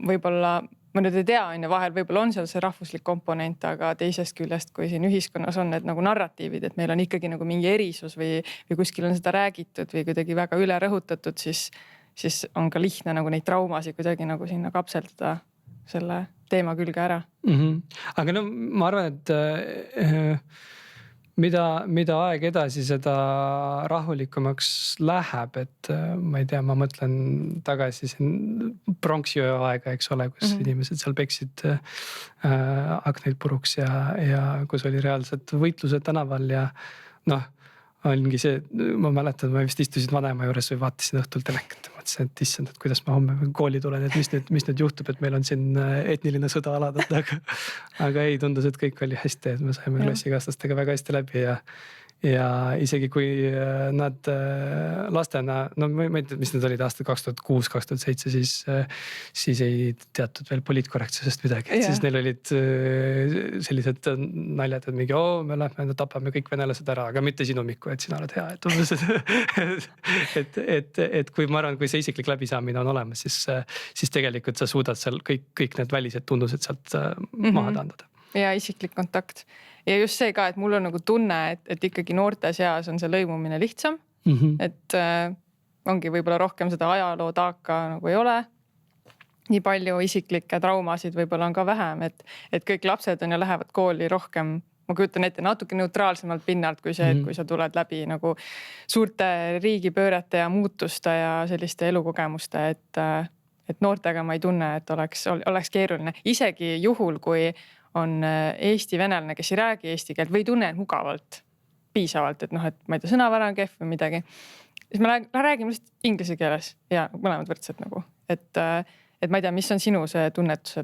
võib-olla, ma nüüd ei tea, vahel võib-olla on seal see rahvuslik komponent, aga teisest küljest, kui siin ühiskonnas on need nagu narratiivid, et meil on ikkagi nagu mingi erisus või kuskil on seda räägitud või kuidagi väga üle rõhutatud, siis on ka lihtne nagu neid traumasid kuidagi nagu sinna kapseldada selle teema külge ära. Aga no ma arvan, et mida aeg edasi, seda rahulikumaks läheb, et ma ei tea, ma mõtlen tagasi siin pronksiöö aega, eks ole, kus inimesed seal peksid akneid puruks ja kus oli reaalselt võitlused tänaval ja noh, ongi see, ma mäletan, ma vist istusin vanema juures või vaatasin õhtul telekat. Mõtlesin, et issand, et kuidas ma homme kooli tulen, et mis nüüd juhtub, et meil on siin etniline sõda alatud, aga ei, tundus, et kõik oli hästi, et me saime klassikaaslastega väga hästi läbi ja isegi kui nad lastena, no ma ei tea, mis need olid aastal 2006, 2007, siis ei teatud veel poliitkorrektsusest midagi. Siis neil olid sellised naljad, et mingi, me lähme tapame kõik venelased ära, aga mitte sinu Mikku, et sina oled hea. Et kui ma arvan, kui see isiklik läbisaamine on olemas, siis tegelikult sa suudad seal kõik need välised tunnused sealt maha taandada. Ja isiklik kontakt. Ja just see ka, et mul on nagu tunne, et ikkagi noorte seas on see lõimumine lihtsam. Et ongi võib-olla rohkem seda ajaloo taaka nagu ei ole. Nii palju isiklikke traumasid võib-olla on ka vähem, et kõik lapsed on ja lähevad kooli rohkem, ma kujutan ette natuke neutraalsemalt pinnalt kui see, et kui sa tuled läbi nagu suurte riigipöörete ja muutuste ja selliste elukogemuste, et noortega ma ei tunne, et oleks keeruline. Isegi juhul, kui on eesti venelane, kes ei räägi eesti keelt või ei tunne mugavalt, piisavalt, et et ma ei tea, sõnavara on kehv või midagi. Siis me räägime lihtsalt inglise keeles ja mõlemad võrdsed nagu. Et ma ei tea, mis on sinu see tunnetus,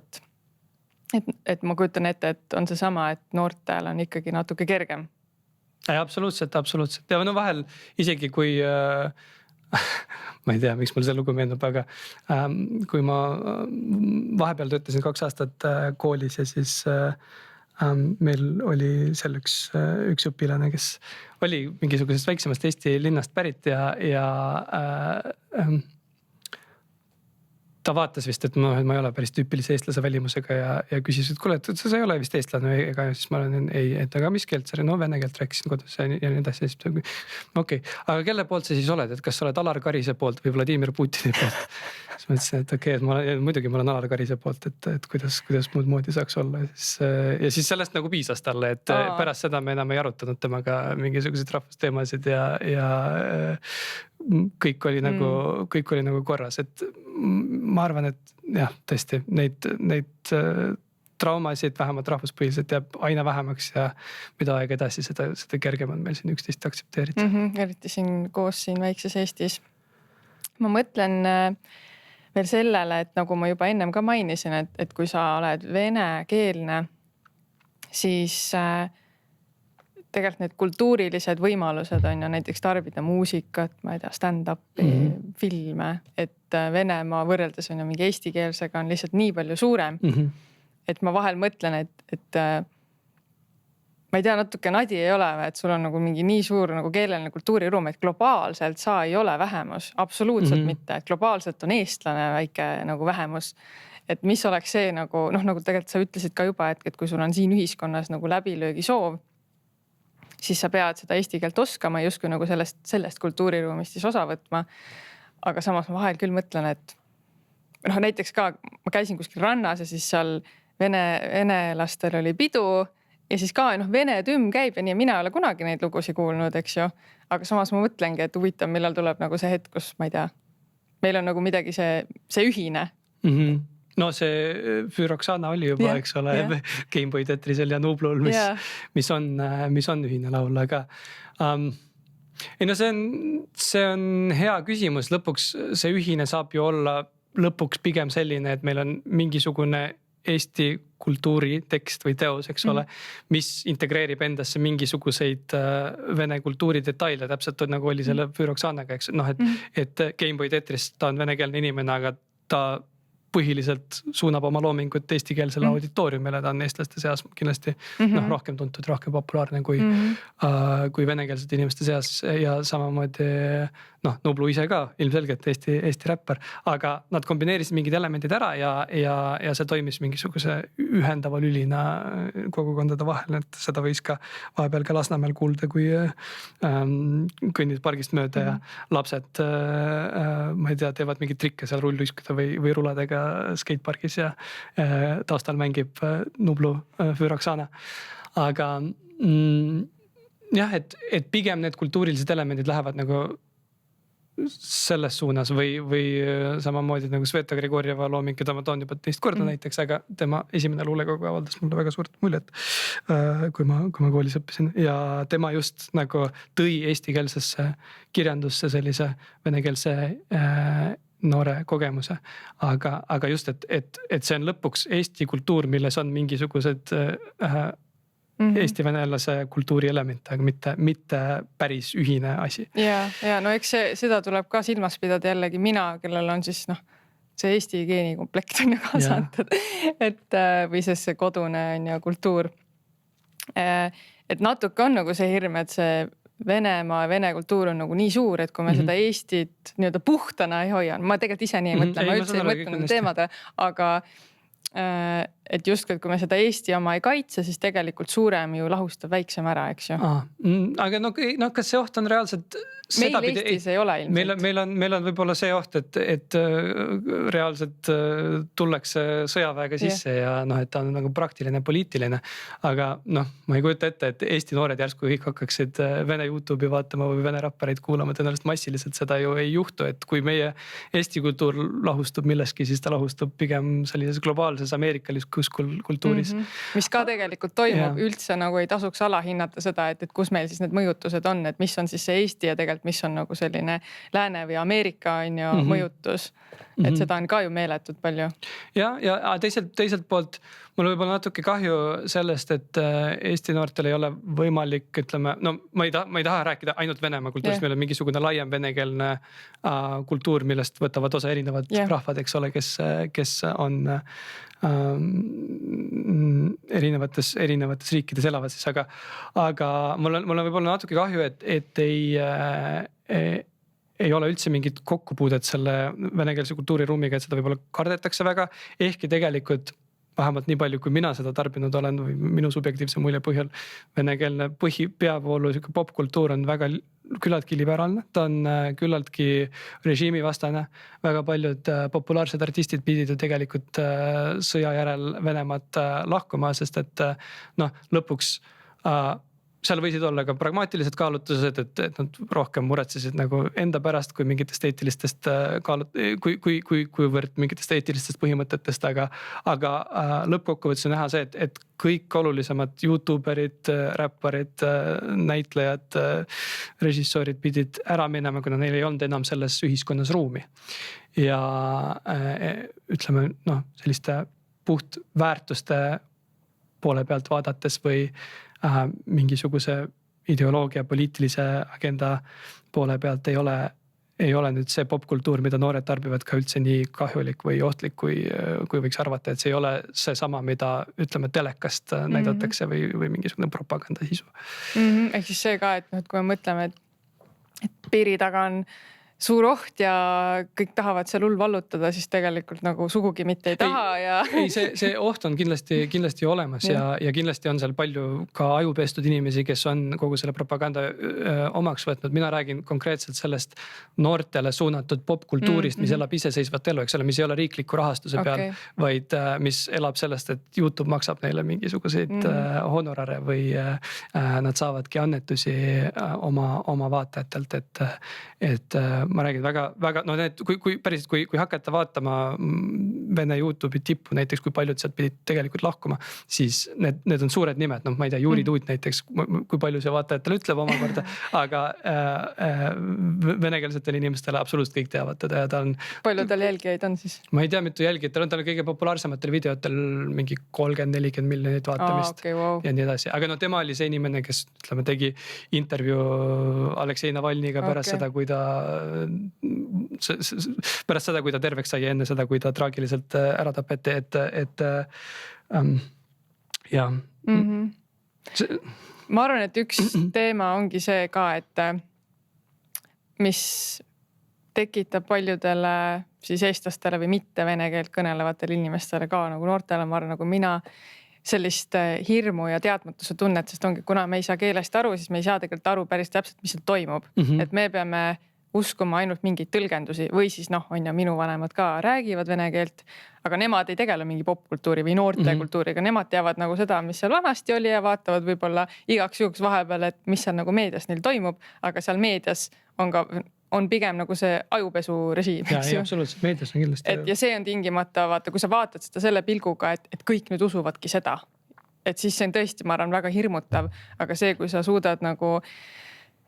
et ma kujutan ette, et on see sama, et noortel on ikkagi natuke kergem. Absoluutselt. Ja no vahel isegi kui ma ei tea, miks mul see lugu meenub, aga kui ma vahepeal töötasin 2 aastat koolis ja siis meil oli seal üks õpilane, kes oli mingisugusest väiksemast Eesti linnast pärit ja ta vaatas vist, et ma ei ole päris tüüpilise eestlase välimusega ja küsis, et kuule, et sa ei ole vist eestlane ega siis ma olen ei, et aga mis keelt sa räägid, no vene keelt rääkisin kodus ja nii edasi. Okei, aga kelle poolt sa siis oled, et kas sa oled Alar Karise poolt või Vladimir Putini poolt? Siis mõtlesin, et okei, et muidugi ma olen Alar Karise poolt, et kuidas muud moodi saaks olla. Ja siis sellest nagu piisas talle, et pärast seda me enam ei arutanud temaga mingisuguseid rahvusteemasid ja kõik oli nagu korras, et ma arvan, et jah, tõesti neid traumasid vähemalt rahvuspõhiselt jääb aina vähemaks ja mida aega edasi, seda kergem on meil siin üksteist aktsepteerida. Eriti siin koos siin väikses Eestis. Ma mõtlen veel sellele, et nagu ma juba ennem ka mainisin, et kui sa oled venekeelne, siis tegelikult need kultuurilised võimalused on ju näiteks tarbida muusikat, ma ei tea, stand-up'i, filme, et Venemaa võrreldes on ju mingi eestikeelsega on lihtsalt nii palju suurem. Et ma vahel mõtlen, et ma ei tea, natuke nadi ei ole, et sul on nagu mingi nii suur nagu keeleline kultuuriruum, et globaalselt sa ei ole vähemus, absoluutselt mitte, et globaalselt on eestlane väike nagu vähemus. Et mis oleks see nagu tegelikult sa ütlesid ka juba, et kui sul on siin ühiskonnas nagu läbilöögi soov, siis sa pead seda eesti keelt oskama ja justkui nagu sellest kultuuriruumist siis osa võtma. Aga samas ma vahel küll mõtlen, et näiteks ka ma käisin kuskil rannas ja siis seal venelastel oli pidu ja siis ka vene tümm käib ja nii mina ei ole kunagi neid lugusid kuulnud, eks ju. Aga samas ma mõtlengi, et huvitav, millal tuleb nagu see hetk, kus ma ei tea, meil on nagu midagi see ühine. No see Füroksana oli juba, eks ole, Gameboy Tetrisel ja Nublul, mis on ühine laul, aga see on hea küsimus. Lõpuks see ühine saab ju olla lõpuks pigem selline, et meil on mingisugune Eesti kultuuri tekst või teos, eks ole, mis integreerib endasse mingisuguseid vene kultuuri detaile, täpselt nagu oli selle Füroksanaga, eks. Et Gameboy Tetris, ta on venekeelne inimene, aga ta põhiliselt suunab oma loomingut eestikeelsele auditooriumile, ta on eestlaste seas kindlasti rohkem tuntud, rohkem populaarne kui venekeelsete inimeste seas ja samamoodi Nublu ise ka ilmselgelt Eesti räppar, aga nad kombineerisid mingid elemendid ära ja see toimis mingisuguse ühendava lülina kogukondade vahel, et seda võis ka vahepeal ka Lasnamäel kuulda, kui kõnnid pargist mööda ja lapsed, ma ei tea, teevad mingid trikke seal rulluiskuda või ruladega skatepargis ja taustal mängib Nublu Füroksana. Aga jah, et pigem need kultuurilised elemendid lähevad nagu selles suunas või samamoodi nagu Sveta Grigorjeva looming, keda ma toon juba teist korda näiteks, aga tema esimene luulekogu avaldas mulle väga suurt muljet, kui ma koolis õppisin ja tema just nagu tõi eestikeelsesse kirjandusse sellise venekeelse noore kogemuse, aga just, et see on lõpuks Eesti kultuur, milles on mingisugused Eesti venelase kultuuri element, aga mitte päris ühine asi. Ja no eks seda tuleb ka silmas pidada jällegi mina, kellel on siis see Eesti geenikomplekt on ju kaasa antud, või see kodune on ju kultuur. Et natuke on nagu see hirm, et see Venemaa ja vene kultuur on nagu nii suur, et kui me seda Eestit nii-öelda puhtana ei hoia, ma tegelikult ise nii ei mõtle, ma üldse ei mõtle teemadele, aga et justkui, et kui me seda Eesti oma ei kaitse, siis tegelikult suurem ju lahustab väiksem ära, eks ju. Aga kas see oht on reaalselt meil Eestis ei ole ilmselt. Meil on võib-olla see oht, et reaalselt tullakse sõjaväega sisse ja et ta on nagu praktiline, poliitiline. Aga ma ei kujuta ette, et Eesti noored järsku kõik hakkaksid vene YouTube'i vaatama või vene rappareid kuulama, tõenäoliselt massiliselt seda ju ei juhtu, et kui meie Eesti kultuur lahustub milleski, siis ta lahustub pigem sellises globaalses ameerikalikus kultuuris. Mis ka tegelikult toimub, üldse nagu ei tasuks alahinnata seda, et kus meil siis need mõjutused on, et mis on siis see Eesti ja tegelikult mis on nagu selline Lääne või Ameerika on ju mõjutus, et seda on ka ju meeletult palju. Ja teiselt poolt mul võib-olla natuke kahju sellest, et Eesti noortel ei ole võimalik, ütleme, ma ei taha rääkida ainult Venemaa kultuurist, meil on mingisugune laiem venekeelne kultuur, millest võtavad osa erinevad rahvad, eks ole, kes on erinevates riikides elavad siis, aga mul on võib-olla natuke kahju, ei ole üldse mingit kokkupuudet selle venekeelse kultuuriruumiga, et seda võib-olla kardetakse väga, ehkki tegelikult vähemalt nii palju, kui mina seda tarbinud olen või minu subjektiivse mulje põhjal, venekeelne peavoolu popkultuur on väga küllaltki liberaalne, ta on küllaltki režiimivastane. Väga paljud populaarsed artistid pidid ju tegelikult sõja järel Venemaad lahkuma, sest et lõpuks seal võisid olla ka pragmaatilised kaalutlused, et nad rohkem muretsesid nagu enda pärast kui mingitest eetilistest kuivõrd mingitest eetilistest põhimõtetest, aga lõppkokkuvõttes on näha see, et kõik olulisemad YouTuberid, räpparid, näitlejad, režissoorid pidid ära minema, kuna neil ei olnud enam selles ühiskonnas ruumi. Ja ütleme, selliste puht väärtuste poole pealt vaadates või mingisuguse ideoloogia, poliitilise agenda poole pealt ei ole nüüd see popkultuur, mida noored tarbivad, ka üldse nii kahjulik või ohtlik, kui võiks arvata, et see ei ole see sama, mida ütleme telekast näidatakse või mingisugune propaganda sisu. Ehk siis see ka, et kui me mõtleme, et piiri taga on suur oht ja kõik tahavad seal hull vallutada, siis tegelikult nagu sugugi mitte ei taha. Ei, see oht on kindlasti olemas ja kindlasti on seal palju ka ajupestud inimesi, kes on kogu selle propaganda omaks võtnud. Mina räägin konkreetselt sellest noortele suunatud popkultuurist, mis elab iseseisvat elu, eks ole, mis ei ole riikliku rahastuse peal, vaid mis elab sellest, et YouTube maksab neile mingisuguseid honorare või nad saavadki annetusi oma vaatajatelt, et ma räägin väga, kui hakata vaatama Vene YouTube'i tippu näiteks, kui paljud sealt pidid tegelikult lahkuma, siis need on suured nimed, ma ei tea, Juri Tuut näiteks, kui palju see vaatajatele ütleb omakorda, aga venekeelsetele inimestele absoluutselt kõik teavad teda ja ta on. Palju tal jälgijaid on siis? Ma ei tea, mitu jälgijat, tal on kõige populaarsematel videotel mingi 30-40 miljonit vaatamist ja nii edasi, aga tema oli see inimene, kes ütleme, tegi intervjuu Aleksei Navalniga pärast seda, kui ta terveks sai, enne seda, kui ta traagiliselt ära tapeti, et jah. Ma arvan, et üks teema ongi see ka, et mis tekitab paljudele siis eestlastele või mitte vene keelt kõnelevatele inimestele ka nagu noortele, ma arvan, nagu mina, sellist hirmu ja teadmatuse tunnet, sest ongi, kuna me ei saa keelest aru, siis me ei saa tegelikult aru päris täpselt, mis seal toimub. Et me peame uskuma ainult mingeid tõlgendusi või siis on ju minu vanemad ka räägivad vene keelt, aga nemad ei tegele mingi popkultuuri või noortekultuuriga, nemad teavad nagu seda, mis seal vanasti oli ja vaatavad võib-olla igaks juhuks vahepeal, et mis seal nagu meedias neil toimub, aga seal meedias on pigem nagu see ajupesu režiim. Ja absoluutselt, meedias on kindlasti. Ja see on tingimata, vaata, kui sa vaatad seda selle pilguga, et kõik nüüd usuvadki seda, et siis see on tõesti, ma arvan, väga hirmutav, aga see, kui sa suudad nagu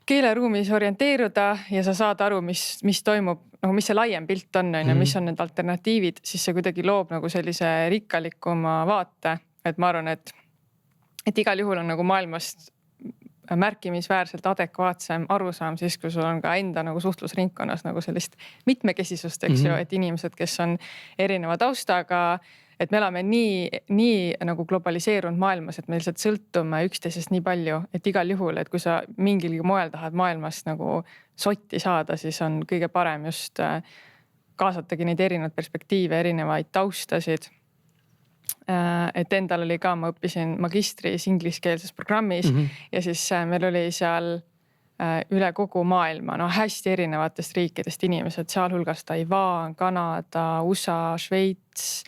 keeleruumis orienteeruda ja sa saad aru, mis toimub, nagu mis see laiem pilt on, mis on need alternatiivid, siis see kuidagi loob nagu sellise rikkalikuma vaate, et ma arvan, et igal juhul on nagu maailmast märkimisväärselt adekvaatsem arusaam siis, kui sul on ka enda nagu suhtlusringkonnas nagu sellist mitmekesisust, eks ju, et inimesed, kes on erineva taustaga, et me elame nii nagu globaliseerunud maailmas, et me lihtsalt sõltume üksteisest nii palju, et igal juhul, et kui sa mingilgi moel tahad maailmast nagu sotti saada, siis on kõige parem just kaasatagi neid erinevaid perspektiive, erinevaid taustasid. Et endal oli ka, ma õppisin magistris ingliskeelses programmis ja siis meil oli seal üle kogu maailma, hästi erinevatest riikidest inimesed, sealhulgas Taiwan, Kanada, USA, Šveits,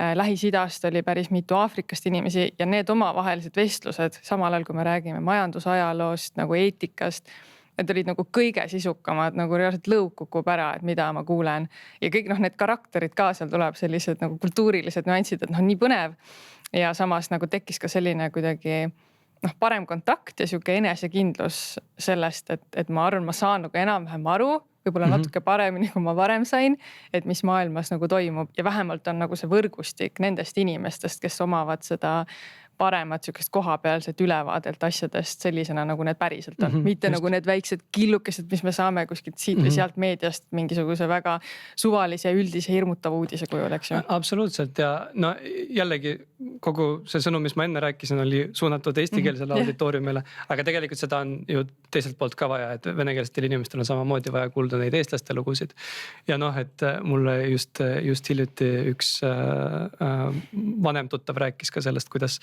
Lähis-Idast oli päris mitu Aafrikast inimesi ja need omavahelised vestlused, samal ajal kui me räägime majandusajaloost, nagu eetikast, need olid nagu kõige sisukamad, nagu reaalselt lõug kukub ära, et mida ma kuulen. Ja kõik need karakterid ka seal tuleb sellised nagu kultuurilised nüansid, et nii põnev. Ja samas nagu tekkis ka selline kuidagi parem kontakt ja sihuke enesekindlus sellest, et ma arvan, ma saan nagu enam-vähem aru, võib-olla natuke paremini, kui ma varem sain, et mis maailmas nagu toimub ja vähemalt on nagu see võrgustik nendest inimestest, kes omavad seda paremat sihukest kohapealset ülevaadet asjadest sellisena, nagu need päriselt on. Mitte just. nagu need väiksed killukesed, mis me saame kuskilt siit või sealt meediast mingisuguse väga suvalise, üldise, hirmutava uudise kujul, eks ju. Absoluutselt ja no jällegi kogu see sõnum, mis ma enne rääkisin, oli suunatud eestikeelsele auditooriumile, aga tegelikult seda on ju teiselt poolt ka vaja, et venekeelsetel inimestel on samamoodi vaja kuulda neid eestlaste lugusid. Ja noh, et mulle just hiljuti üks vanem tuttav rääkis ka sellest, kuidas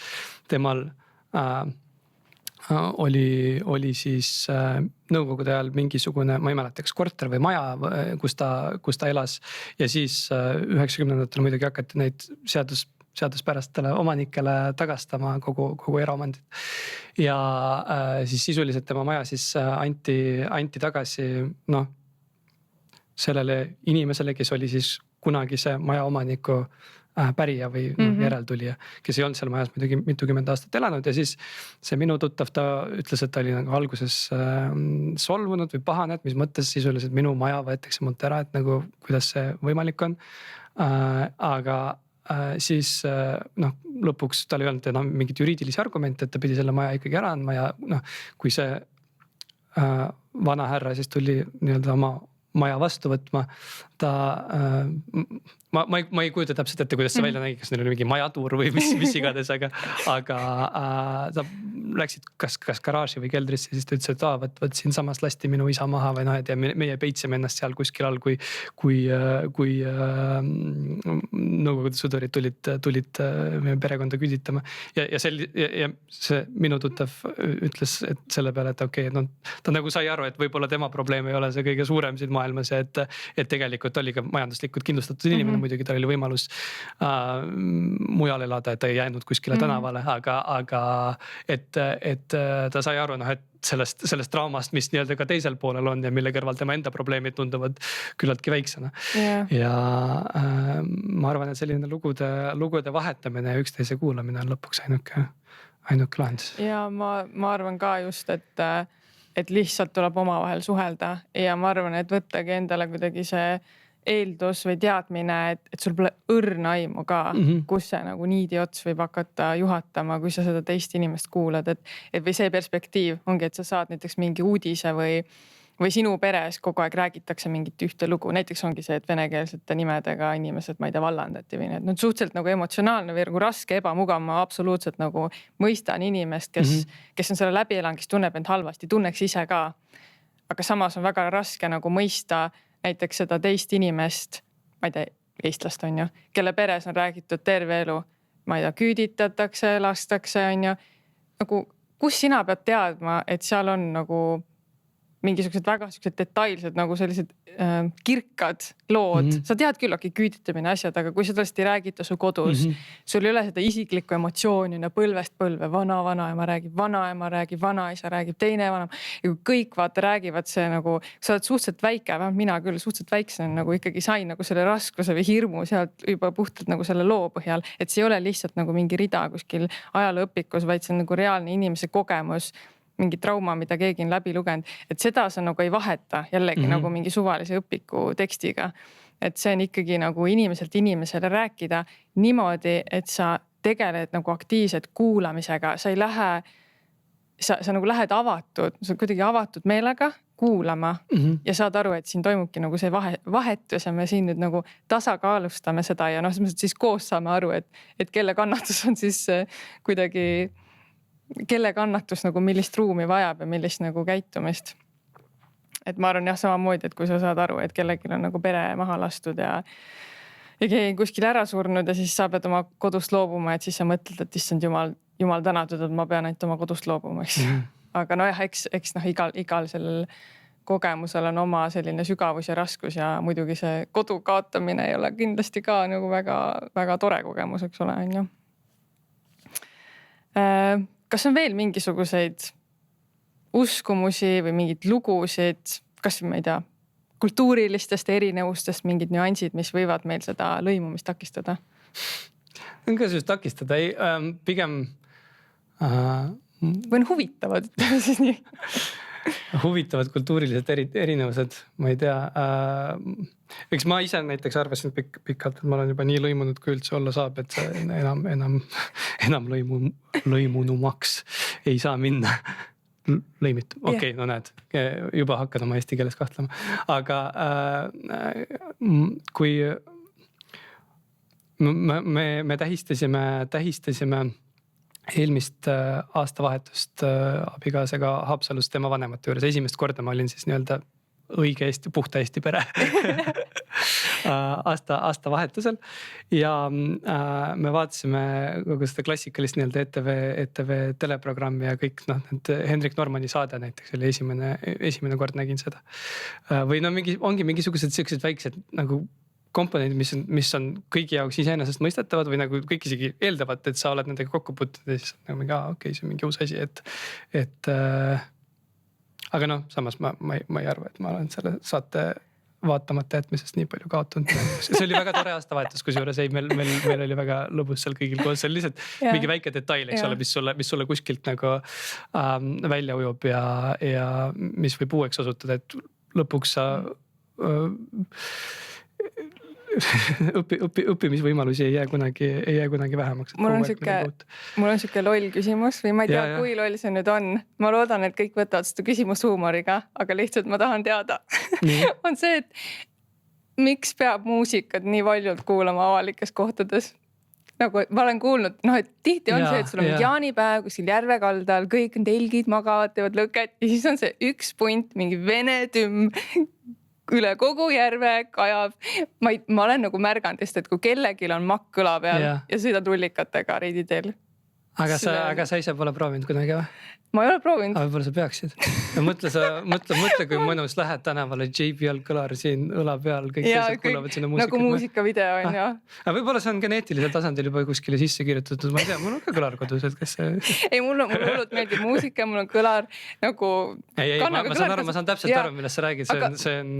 temal oli siis nõukogude ajal mingisugune, ma ei mäleta, kas korter või maja, kus ta elas ja siis 90-ndatel muidugi hakati neid seaduspärastele omanikele tagastama kogu eraomandit. Ja siis sisuliselt tema maja siis anti tagasi sellele inimesele, kes oli siis kunagise maja omaniku pärija või järeltulija, kes ei olnud seal majas muidugi mitukümmend aastat elanud ja siis see minu tuttav, ta ütles, et ta oli nagu alguses solvunud või pahane, et mis mõttes sisuliselt minu maja võetakse mult ära, et nagu kuidas see võimalik on. Aga siis lõpuks tal ei olnud enam mingit juriidilisi argumente, et ta pidi selle maja ikkagi ära andma ja kui see vana härra siis tuli nii-öelda oma maja vastu võtma, ma ei kujuta täpselt ette, kuidas see välja nägi, kas neil oli mingi majatuur või mis iganes, aga ta läksid kas garaaži või keldrisse, siis ta ütles, et võt siin samas lasti minu isa maha või et ja meie peitsime ennast seal kuskil all, kui nõukogude sõdurid tulid meie perekonda küüditama. Ja see minu tuttav ütles, et selle peale, et okei, ta nagu sai aru, et võib-olla tema probleem ei ole see kõige suurem siin maailmas ja et tegelikult oli ka majanduslikult kindlustatud inimene, muidugi tal oli võimalus mujal elada, et ta ei jäänud kuskile tänavale, aga et ta sai aru, et sellest draamast, mis nii-öelda ka teisel poolel on ja mille kõrval tema enda probleemid tunduvad küllaltki väiksena. Ja ma arvan, et selline lugude vahetamine ja üksteise kuulamine on lõpuks ainuke lahendus. Ja ma arvan ka just, et lihtsalt tuleb omavahel suhelda ja ma arvan, et võttagi endale kuidagi see eeldus või teadmine, et sul pole õrna aimu ka, kus see nagu niidi ots võib hakata juhatama, kui sa seda teist inimest kuulad, et või see perspektiiv ongi, et sa saad näiteks mingi uudise või sinu peres kogu aeg räägitakse mingit ühte lugu. Näiteks ongi see, et venekeelsete nimedega inimesed, ma ei tea, vallandati või need suhteliselt nagu emotsionaalne või nagu raske, ebamugav. Ma absoluutselt nagu mõistan inimest, kes on selle läbi elanud, kes tunneb end halvasti, tunneks ise ka. Aga samas on väga raske nagu mõista näiteks seda teist inimest, ma ei tea, eestlast on ju, kelle peres on räägitud terve elu, ma ei tea, küüditatakse, lastakse on ju. Nagu, kus sina pead teadma, et seal on nagu mingisugused väga detailsed nagu sellised kirkad lood. Sa tead küll, küüditamine asjad, aga kui sa tõesti räägid su kodus, sul ei ole seda isiklikku emotsiooni põlvest põlve, vanaema räägib, vanaisa räägib, teine vanaema. Ja kui kõik räägivad see nagu, sa oled suhteliselt väike, mina küll suhteliselt väiksen nagu ikkagi sain nagu selle raskuse või hirmu sealt juba puhtalt nagu selle loo põhjal, et see ei ole lihtsalt nagu mingi rida kuskil ajalooõpikus, vaid see on nagu reaalne inimese kogemus, mingi trauma, mida keegi on läbi lugenud, et seda sa nagu ei vaheta jällegi nagu mingi suvalise õpiku tekstiga. Et see on ikkagi nagu inimeselt inimesele rääkida niimoodi, et sa tegeled nagu aktiivselt kuulamisega, sa ei lähe, sa nagu lähed avatud, sa kuidagi avatud meelega kuulama ja saad aru, et siin toimubki nagu see vahetus ja me siin nüüd nagu tasakaalustame seda ja siis koos saame aru, et kelle kannatus on siis kuidagi kelle kannatus nagu millist ruumi vajab ja millist nagu käitumist. Et ma arvan samamoodi, et kui sa saad aru, et kellelgi on nagu pere maha lastud ja keegi kuskil ära surnud ja siis sa pead oma kodust loobuma, et siis sa mõtled, et issand jumal tänatud, et ma pean ainult oma kodust loobuma. Aga eks igal sellel kogemusel on oma selline sügavus ja raskus ja muidugi see kodu kaotamine ei ole kindlasti ka nagu väga, väga tore kogemus, eks ole, on ju. Kas on veel mingisuguseid uskumusi või mingid lugusid, kas ma ei tea, kultuurilistest erinevustest mingid nüansid, mis võivad meil seda lõimumist takistada? Kas just takistada? Ei, pigem... Või on huvitavad, ütleme siis nii. Huvitavad kultuurilised erinevused, ma ei tea. eks ma ise näiteks arvasin pikalt, et ma olen juba nii lõimunud, kui üldse olla saab, et see enam lõimunumaks ei saa minna. Lõimitu, okei, no näed, juba hakkad oma eesti keeles kahtlema, aga kui me tähistasime eelmist aastavahetust abikaasaga Haapsalus tema vanemate juures. Esimest korda ma olin siis nii-öelda õige Eesti, puhta Eesti pere aastavahetusel ja me vaatasime kogu seda klassikalist nii-öelda ETV teleprogrammi ja kõik need Hendrik Normani saade näiteks oli esimene kord nägin seda. Või no ongi mingisugused sellised väiksed nagu komponendid, mis on kõigi jaoks iseenesest mõistetavad või nagu kõik isegi eeldavad, et sa oled nendega kokku puutunud ja siis nagu mingi, okei, see on mingi uus asi, et aga noh, samas ma ei arva, et ma olen selle saate vaatamata jätmisest nii palju kaotanud. See oli väga tore aastavahetus, kusjuures meil oli väga lõbus seal kõigil koos. See oli lihtsalt mingi väike detail, eks ole, mis sulle kuskilt nagu välja ujub ja mis võib uueks osutuda, et lõpuks sa õppimisvõimalusi ei jää kunagi vähemaks. Mul on siuke loll küsimus või ma ei tea, kui loll see nüüd on. Ma loodan, et kõik võtavad seda küsimus huumoriga, aga lihtsalt ma tahan teada. On see, et miks peab muusikat nii valjult kuulama avalikes kohtades? Nagu ma olen kuulnud, et tihti on see, et sul on jaanipäev kuskil järve kaldal, kõik telgid magavad, teevad lõket ja siis on see üks punt, mingi vene tümm üle kogu järve kajab. Ma olen nagu märganud, et kui kellelgi on makk kõla peal ja sõidad rullikatega reiditeel. Aga sa ise pole proovinud kunagi või? Ma ei ole proovinud. Aga võib-olla sa peaksid. Ja mõtle, kui mõnus lähed tänavale JBL kõlar siin õla peal, kõik teised kuulavad sinna muusikat. Nagu muusikavideo on ja. Aga võib-olla see on geneetilisel tasandil juba kuskile sisse kirjutatud. Ma ei tea, mul on ka kõlar kodus, et kas see... Ei, mul hullult meeldib muusika, mul on kõlar nagu... Ma saan täpselt aru, millest sa räägid.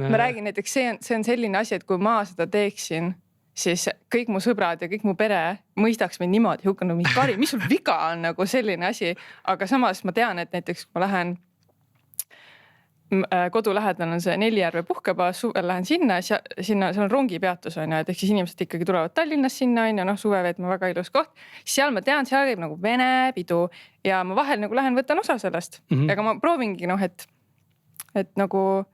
Ma räägin näiteks, see on selline asi, et kui ma seda teeksin, siis kõik mu sõbrad ja kõik mu pere mõistaks mind niimoodi hukka, no Kari, mis sul viga on nagu selline asi. Aga samas ma tean, et näiteks kui ma lähen kodu lähedal on see Nellijärve puhkebaas, suvel lähen sinna, seal on rongipeatus on ja, et ehk siis inimesed ikkagi tulevad Tallinnas sinna on ja suve veetma väga ilus koht. Seal ma tean, seal käib nagu vene pidu ja ma vahel nagu lähen võtan osa sellest. Aga ma proovingi, et nagu...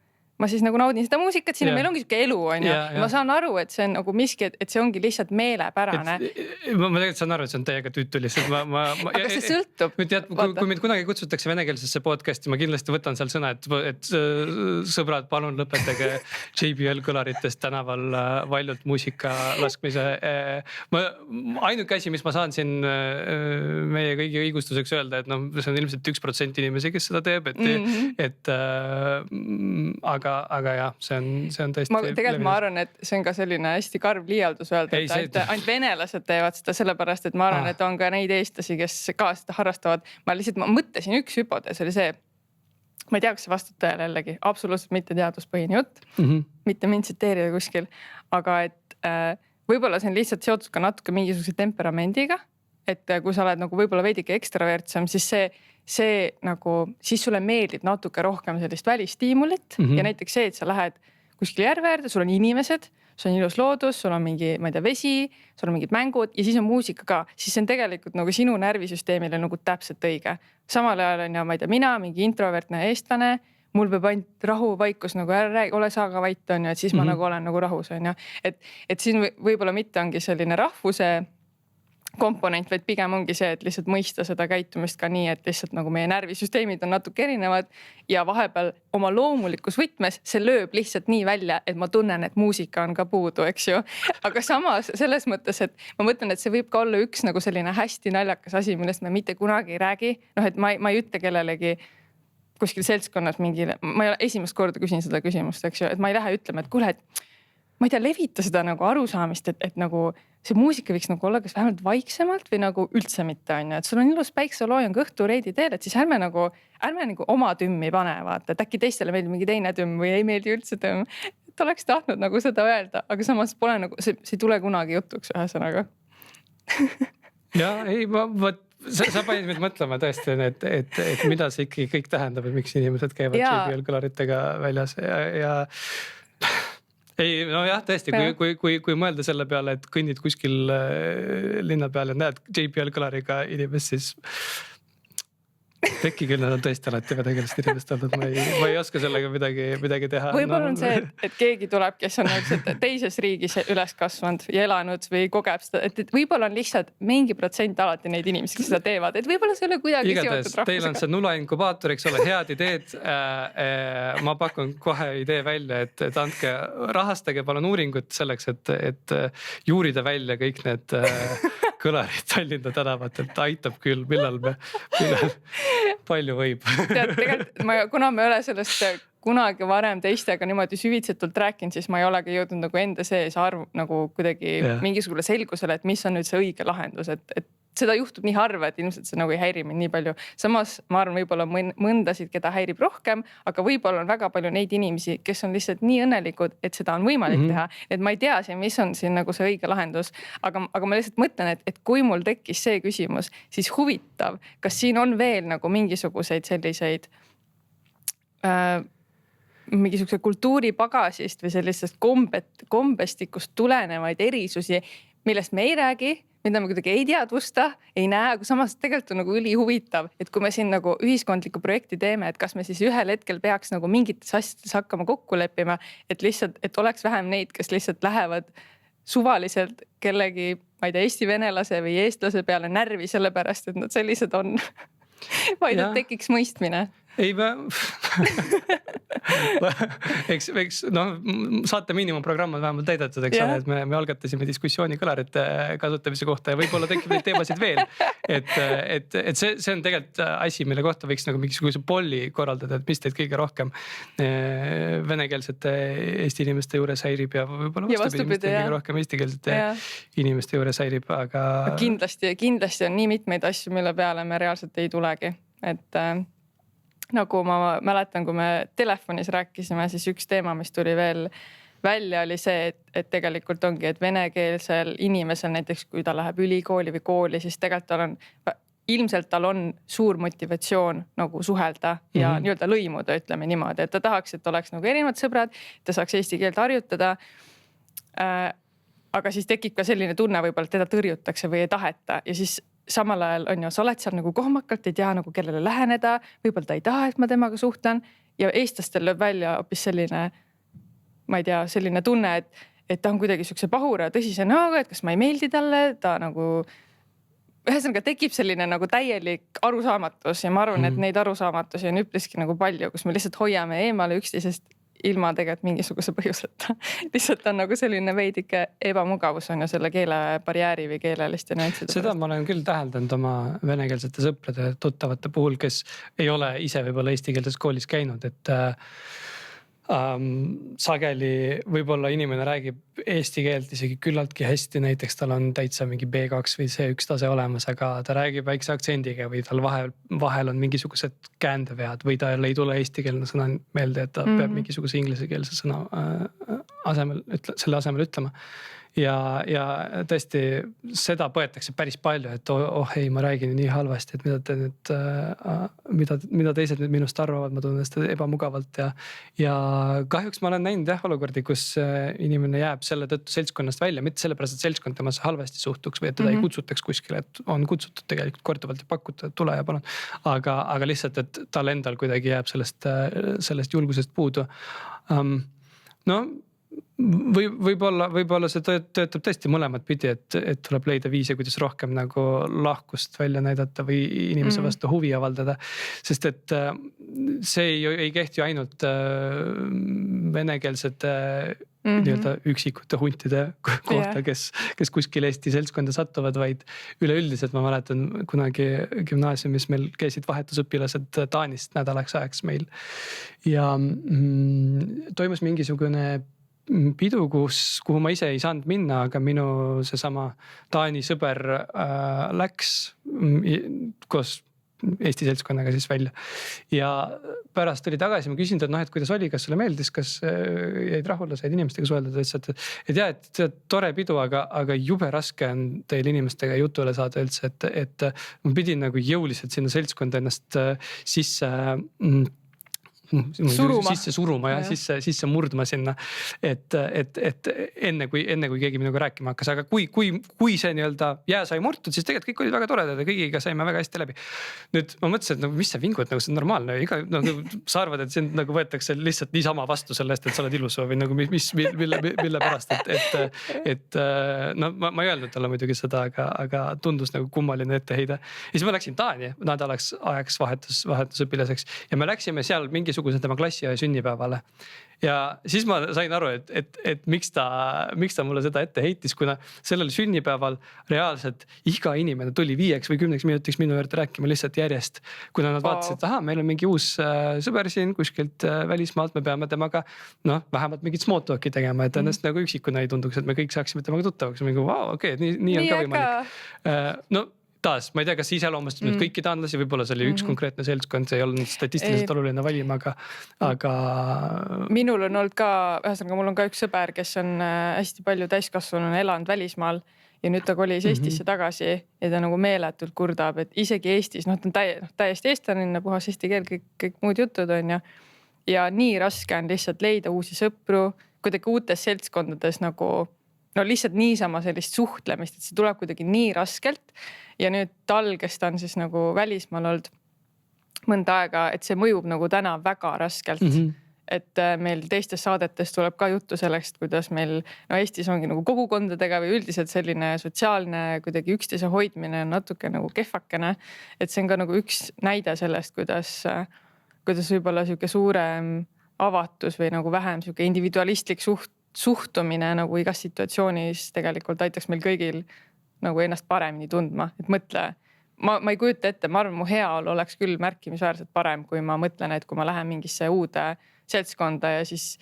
Ma siis nagu naudin seda muusikat, siin meil ongi siuke elu on ja ma saan aru, et see on nagu miski, et see ongi lihtsalt meelepärane. Ma tegelikult saan aru, et see on täiega tüütu lihtsalt. Aga see sõltub. Kui mind kunagi kutsutakse venekeelsesse podcasti, ma kindlasti võtan seal sõna, et sõbrad, palun lõpetage JBL kõlaritest tänaval valjult muusika laskmise. Ainuke asi, mis ma saan siin meie kõigi õigustuseks öelda, et see on ilmselt 1% inimesi, kes seda teeb, aga jah, see on tõesti... Tegelikult ma arvan, et see on ka selline hästi karv liialdus öelda, et ainult venelased teevad seda sellepärast, et ma arvan, et on ka neid eestlasi, kes ka seda harrastavad. Ma mõtlesin üks hüpotees oli see, ma ei tea, kas see vastab tõele jällegi, absoluutselt mitte teaduspõhine jutt, mitte mind tsiteerida kuskil, aga et võib-olla see on lihtsalt seotud ka natuke mingisuguse temperamendiga, et kui sa oled nagu võib-olla veidike ekstravertsem, siis see nagu, siis sulle meeldib natuke rohkem sellist välistiimulit ja näiteks see, et sa lähed kuskil järve äärde, sul on inimesed, sul on ilus loodus, sul on mingi, ma ei tea, vesi, sul on mingid mängud ja siis on muusika ka, siis see on tegelikult nagu sinu närvisüsteemile nagu täpselt õige. Samal ajal on ja ma ei tea, mina mingi introvertne eestlane, mul peab ainult rahu, vaikus nagu ole saaga vait on ja et siis ma nagu olen nagu rahus on ja, et siin võib-olla mitte ongi selline rahvuse komponent, vaid pigem ongi see, et lihtsalt mõista seda käitumist ka nii, et lihtsalt nagu meie närvisüsteemid on natuke erinevad ja vahepeal oma loomulikus võtmes see lööb lihtsalt nii välja, et ma tunnen, et muusika on ka puudu, eks ju. Aga samas selles mõttes, et ma mõtlen, et see võib ka olla üks nagu selline hästi naljakas asi, millest me mitte kunagi ei räägi. Et ma ei ütle kellelegi kuskil seltskonnas mingile, ma ei ole esimest korda küsin seda küsimust, eks ju, et ma ei lähe ütlema, et kuule, et ma ei tea, levita seda nagu arusaamist, et nagu see muusika võiks nagu olla kas vähemalt vaiksemalt või nagu üldse mitte on ju, et sul on ilus päikseloojang õhtu reidi teel, et siis ärme nagu oma tümmi pane, vaata, et äkki teistele meeldib mingi teine tümm või ei meeldi üldse tümm. Et oleks tahtnud nagu seda öelda, aga samas pole nagu, see ei tule kunagi jutuks ühesõnaga. Ja ei, sa panid mind mõtlema tõesti, et mida see ikkagi kõik tähendab ja miks inimesed käivad JBL kõlaritega väljas ja ei, nojah, tõesti, kui mõelda selle peale, et kõnnid kuskil linna peal ja näed JBL kõlariga inimest, siis tekki küll, nad on tõesti alati venekeelsed inimesed olnud, ma ei oska sellega midagi teha. Võib-olla on see, et keegi tuleb, kes on teises riigis üles kasvanud ja elanud või kogeb seda, et võib-olla on lihtsalt mingi protsent alati neid inimesi, kes seda teevad, et võib-olla see ei ole kuidagi seotud rahvusega. Teil on see nula inkubaator, eks ole, head ideed. Ma pakun kohe idee välja, et andke, rahastage palun uuringut selleks, et juurida välja kõik need kõlarid Tallinna tänavatelt, aitab küll, millal palju võib. Tegelikult kuna me ei ole sellest kunagi varem teistega niimoodi süvitsetult rääkinud, siis ma ei olegi jõudnud nagu enda sees nagu kuidagi mingisugune selgusele, et mis on nüüd see õige lahendus, et seda juhtub nii harva, et ilmselt see nagu ei häiri mind nii palju. Samas ma arvan, võib-olla mõndasid, keda häirib rohkem, aga võib-olla on väga palju neid inimesi, kes on lihtsalt nii õnnelikud, et seda on võimalik teha. Et ma ei tea siin, mis on siin nagu see õige lahendus, aga ma lihtsalt mõtlen, et kui mul tekkis see küsimus, siis huvitav, kas siin on veel nagu mingisuguseid selliseid mingisuguse kultuuripagasist või sellisest kombestikust tulenevaid erisusi, millest me ei räägi, mida me kuidagi ei teadvusta, ei näe, aga samas tegelikult on nagu ülihuvitav, et kui me siin nagu ühiskondlikku projekti teeme, et kas me siis ühel hetkel peaks nagu mingites asjades hakkama kokku leppima, et lihtsalt, et oleks vähem neid, kes lihtsalt lähevad suvaliselt kellegi, ma ei tea, eesti venelase või eestlase peale närvi sellepärast, et nad sellised on, vaid et tekiks mõistmine. Ei, eks saate miinimumprogramm on vähemalt täidetud, eks ole, et me algatasime diskussiooni kõlarite kasutamise kohta ja võib-olla tekib neid teemasid veel. Et see on tegelikult asi, mille kohta võiks nagu mingisuguse polli korraldada, et mis teid kõige rohkem venekeelsete Eesti inimeste juures häirib ja võib-olla vastupidi, kõige rohkem eestikeelsete inimeste juures häirib, aga kindlasti on nii mitmeid asju, mille peale me reaalselt ei tulegi, et nagu ma mäletan, kui me telefonis rääkisime, siis üks teema, mis tuli veel välja, oli see, et tegelikult ongi, et venekeelsel inimesel näiteks, kui ta läheb ülikooli või kooli, siis tegelikult ilmselt tal on suur motivatsioon nagu suhelda ja nii-öelda lõimuda, ütleme niimoodi, et ta tahaks, et oleks nagu erinevad sõbrad, ta saaks eesti keelt harjutada. Aga siis tekib ka selline tunne võib-olla, et teda tõrjutakse või ei taheta ja siis samal ajal on ju, sa oled seal nagu kohmakalt, ei tea nagu kellele läheneda, võib-olla ta ei taha, et ma temaga suhtlen ja eestlastel lööb välja hoopis selline, ma ei tea, selline tunne, et ta on kuidagi siukse pahura ja tõsise näoga, et kas ma ei meeldi talle, ta nagu ühesõnaga tekib selline nagu täielik arusaamatus ja ma arvan, et neid arusaamatusi on üpriski nagu palju, kus me lihtsalt hoiame eemale üksteisest ilma tegelikult mingisuguse põhjuseta. Lihtsalt on nagu selline veidike ebamugavus on ju selle keelebarjääri või keeleliste nüansside. Seda ma olen küll täheldanud oma venekeelsete sõprade tuttavate puhul, kes ei ole ise võib-olla eestikeelses koolis käinud, et sageli võib-olla inimene räägib eesti keelt isegi küllaltki hästi, näiteks tal on täitsa mingi B2 või C1 tase olemas, aga ta räägib väikse aktsendiga või tal vahel on mingisugused käändevead või tal ei tule eestikeelne sõna meelde, et ta peab mingisuguse ingliskeelse sõna selle asemel ütlema. Ja tõesti seda põetakse päris palju, et ei, ma räägin nii halvasti, et mida teised nüüd minust arvavad, ma tunnen seda ebamugavalt ja kahjuks ma olen näinud olukordi, kus inimene jääb selle tõttu seltskonnast välja, mitte sellepärast, et seltskond temasse halvasti suhtuks või et teda ei kutsutaks kuskile, et on kutsutud tegelikult korduvalt ja pakutud, et tule ja palun. Aga lihtsalt, et tal endal kuidagi jääb sellest julgusest puudu. Võib-olla see töötab tõesti mõlemat pidi, et tuleb leida viise, kuidas rohkem nagu lahkust välja näidata või inimese vastu huvi avaldada. Sest et see ei kehti ainult venekeelsete nii-öelda üksikute huntide kohta, kes kuskil Eesti seltskonda satuvad, vaid üleüldiselt ma mäletan kunagi gümnaasiumis meil käisid vahetusõpilased Taanist nädalaks ajaks meil ja toimus mingisugune pidu, kuhu ma ise ei saanud minna, aga minu seesama Taani sõber läks koos Eesti seltskonnaga siis välja. Ja pärast tuli tagasi, ma küsin, et kuidas oli, kas sulle meeldis, kas jäid rahule, said inimestega suhelda, et see tore pidu, aga jube raske on teil inimestega jutule saada üldse, et ma pidin nagu jõuliselt sinna seltskonda ennast sisse sisse suruma ja sisse murdma sinna. Et enne kui keegi minuga rääkima hakkas, aga kui see nii-öelda jää sai murtud, siis tegelikult kõik olid väga toredad ja kõigiga saime väga hästi läbi. Nüüd ma mõtlesin, et mis sa vingud, nagu see on normaalne. Sa arvad, et sind nagu võetakse lihtsalt niisama vastu selle eest, et sa oled ilus või nagu mille pärast, et no ma ei öelnud talle muidugi seda, aga tundus nagu kummaline etteheide. Ja siis ma läksin Taani nädalaks ajaks vahetusõpilaseks ja me läksime seal mingisuguse tema klassiaja sünnipäevale. Ja siis ma sain aru, et miks ta mulle seda ette heitis, kuna sellel sünnipäeval reaalselt iga inimene tuli 5 või 10 minutiks minu juurde rääkima lihtsalt järjest. Kuna nad vaatasid, et meil on mingi uus sõber siin kuskilt välismaalt, me peame temaga vähemalt mingit small talk'i tegema, et ennast nagu üksikuna ei tunduks, et me kõik saaksime temaga tuttavaks. Okei, nii on ka võimalik. No taas, ma ei tea, kas iseloomustab nüüd kõiki taanlasi, võib-olla see oli üks konkreetne seltskond, see ei olnud statistiliselt oluline valim, aga... Minul on olnud ka, ühesõnaga mul on ka üks sõber, kes on hästi palju täiskasvanud elanud välismaal ja nüüd ta kolis Eestisse tagasi ja ta nagu meeletult kurdab, et isegi Eestis, ta on täiesti eestlanine, puhas eesti keel, kõik muud jutud on ja nii raske on lihtsalt leida uusi sõpru, kuidagi uutes seltskondades nagu lihtsalt niisama sellist suhtlemist, et see tuleb kuidagi nii raskelt ja nüüd tal, kes ta on siis nagu välismaal olnud mõnda aega, et see mõjub nagu täna väga raskelt. Et meil teistes saadetes tuleb ka juttu sellest, kuidas meil Eestis ongi nagu kogukondadega või üldiselt selline sotsiaalne kuidagi üksteise hoidmine on natuke nagu kehvakene. Et see on ka nagu üks näide sellest, kuidas võib-olla siuke suurem avatus või nagu vähem siuke individualistlik suhtumine nagu igas situatsioonis tegelikult aitaks meil kõigil nagu ennast paremini tundma, et mõtle, ma ei kujuta ette, ma arvan, mu heaolu oleks küll märkimisväärselt parem, kui ma mõtlen, et kui ma lähen mingisse uude seltskonda ja siis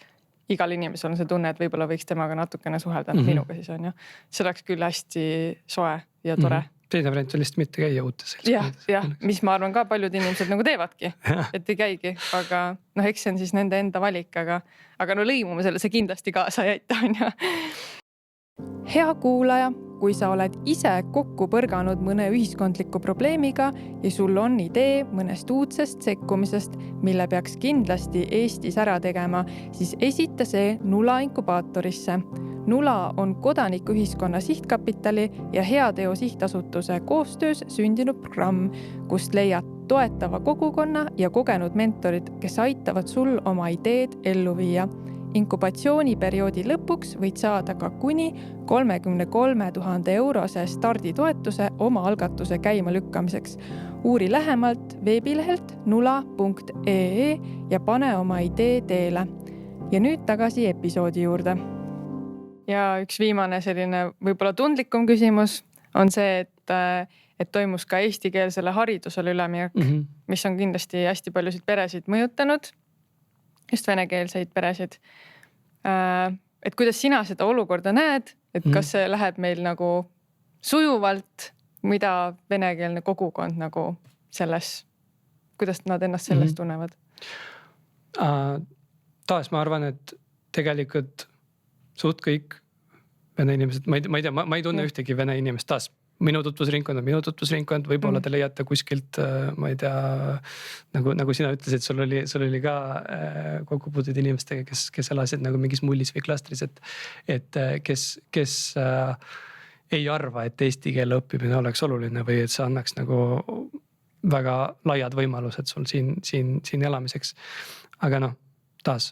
igal inimesel on see tunne, et võib-olla võiks temaga natukene suhelda, minuga siis on ju. See oleks küll hästi soe ja tore. Teine variant on lihtsalt mitte käia uutes seltskondades. Jah, mis ma arvan ka paljud inimesed nagu teevadki, et ei käigi, aga eks see on siis nende enda valik, aga lõimume selle, see kindlasti kaasa ei aita, on ju. Hea kuulaja, kui sa oled ise kokku põrganud mõne ühiskondliku probleemiga ja sul on idee mõnest uudsest sekkumisest, mille peaks kindlasti Eestis ära tegema, siis esita see Nula inkubaatorisse. Nula on kodanikuühiskonna sihtkapitali ja Heateo sihtasutuse koostöös sündinud programm, kust leiad toetava kogukonna ja kogenud mentorid, kes aitavad sul oma ideed ellu viia. Inkubatsiooniperioodi lõpuks võid saada ka kuni 33 000 eurose starditoetuse oma algatuse käima lükkamiseks. Uuri lähemalt veebilehelt nula.ee ja pane oma idee teele. Ja nüüd tagasi episoodi juurde. Ja üks viimane selline võib-olla tundlikum küsimus on see, et toimus ka eestikeelsele haridusele üleminek, mis on kindlasti hästi paljusid peresid mõjutanud, just venekeelseid peresid. Et kuidas sina seda olukorda näed, et kas see läheb meil nagu sujuvalt, mida venekeelne kogukond nagu selles, kuidas nad ennast sellest tunnevad? Taas ma arvan, et tegelikult suht kõik vene inimesed, ma ei tea, ma ei tunne ühtegi vene inimest, taas minu tutvusringkond, võib-olla te leiate kuskilt, ma ei tea, nagu sina ütlesid, sul oli ka kokkupuutud inimestega, kes elasid nagu mingis mullis või klastris, et kes ei arva, et eesti keele õppimine oleks oluline või et see annaks nagu väga laiad võimalused sul siin elamiseks. Aga taas,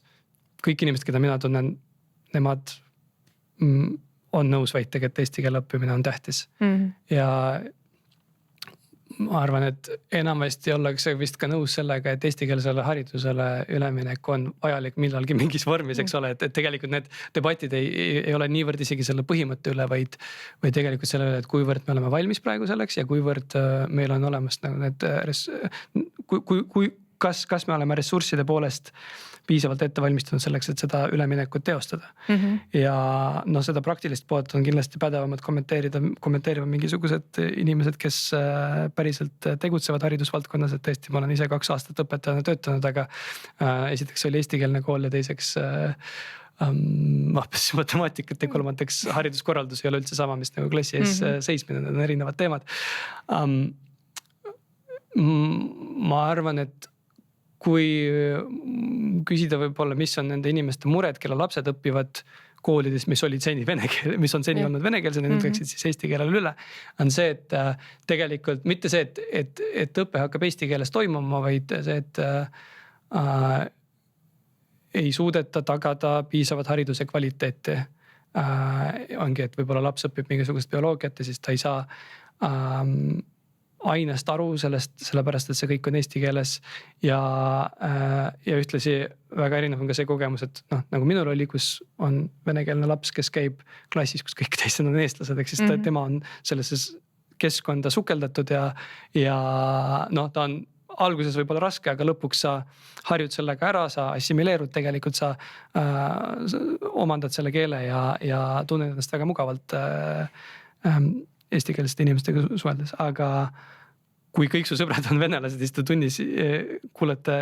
kõik inimesed, keda mina tunnen, nemad on nõus väitega, et eesti keele õppimine on tähtis. Ja ma arvan, et enamasti ollakse vist ka nõus sellega, et eestikeelsele haridusele üleminek on vajalik millalgi mingis vormis, eks ole, et tegelikult need debatid ei ole niivõrd isegi selle põhimõtte üle, vaid tegelikult selle üle, et kuivõrd me oleme valmis praegu selleks ja kuivõrd meil on olemas nagu need kas me oleme ressursside poolest piisavalt ette valmistunud selleks, et seda üleminekut teostada. Ja seda praktilist poolt on kindlasti pädevamad kommenteeriva mingisugused inimesed, kes päriselt tegutsevad haridusvaldkonnas, et tõesti ma olen ise 2 aastat õpetajana töötanud, aga esiteks oli eestikeelne kool ja teiseks matemaatikat ja 3. hariduskorraldus ei ole üldse sama, mis nagu klassi ees seismine, need on erinevad teemad. Ma arvan, et kui küsida võib-olla, mis on nende inimeste mured, kelle lapsed õpivad koolides, mis olid seni mis on seni olnud venekeelsed, nüüd läksid siis eesti keelele üle, on see, et tegelikult mitte see, et õpe hakkab eesti keeles toimuma, vaid see, et ei suudeta tagada piisavat hariduse kvaliteeti. Ongi, et võib-olla laps õpib mingisugust bioloogiat ja siis ta ei saa ainest aru sellest, sellepärast, et see kõik on eesti keeles ja ühtlasi väga erinev on ka see kogemus, et noh, nagu minul oli, kus on venekeelne laps, kes käib klassis, kus kõik teised on eestlased, ehk siis tema on sellesse keskkonda sukeldatud ja noh, ta on alguses võib-olla raske, aga lõpuks sa harjud sellega ära, sa assimileerud tegelikult, sa omandad selle keele ja tunned ennast väga mugavalt eestikeelsete inimestega suheldes, aga kui kõik su sõbrad on venelased, siis te tunnis kuulete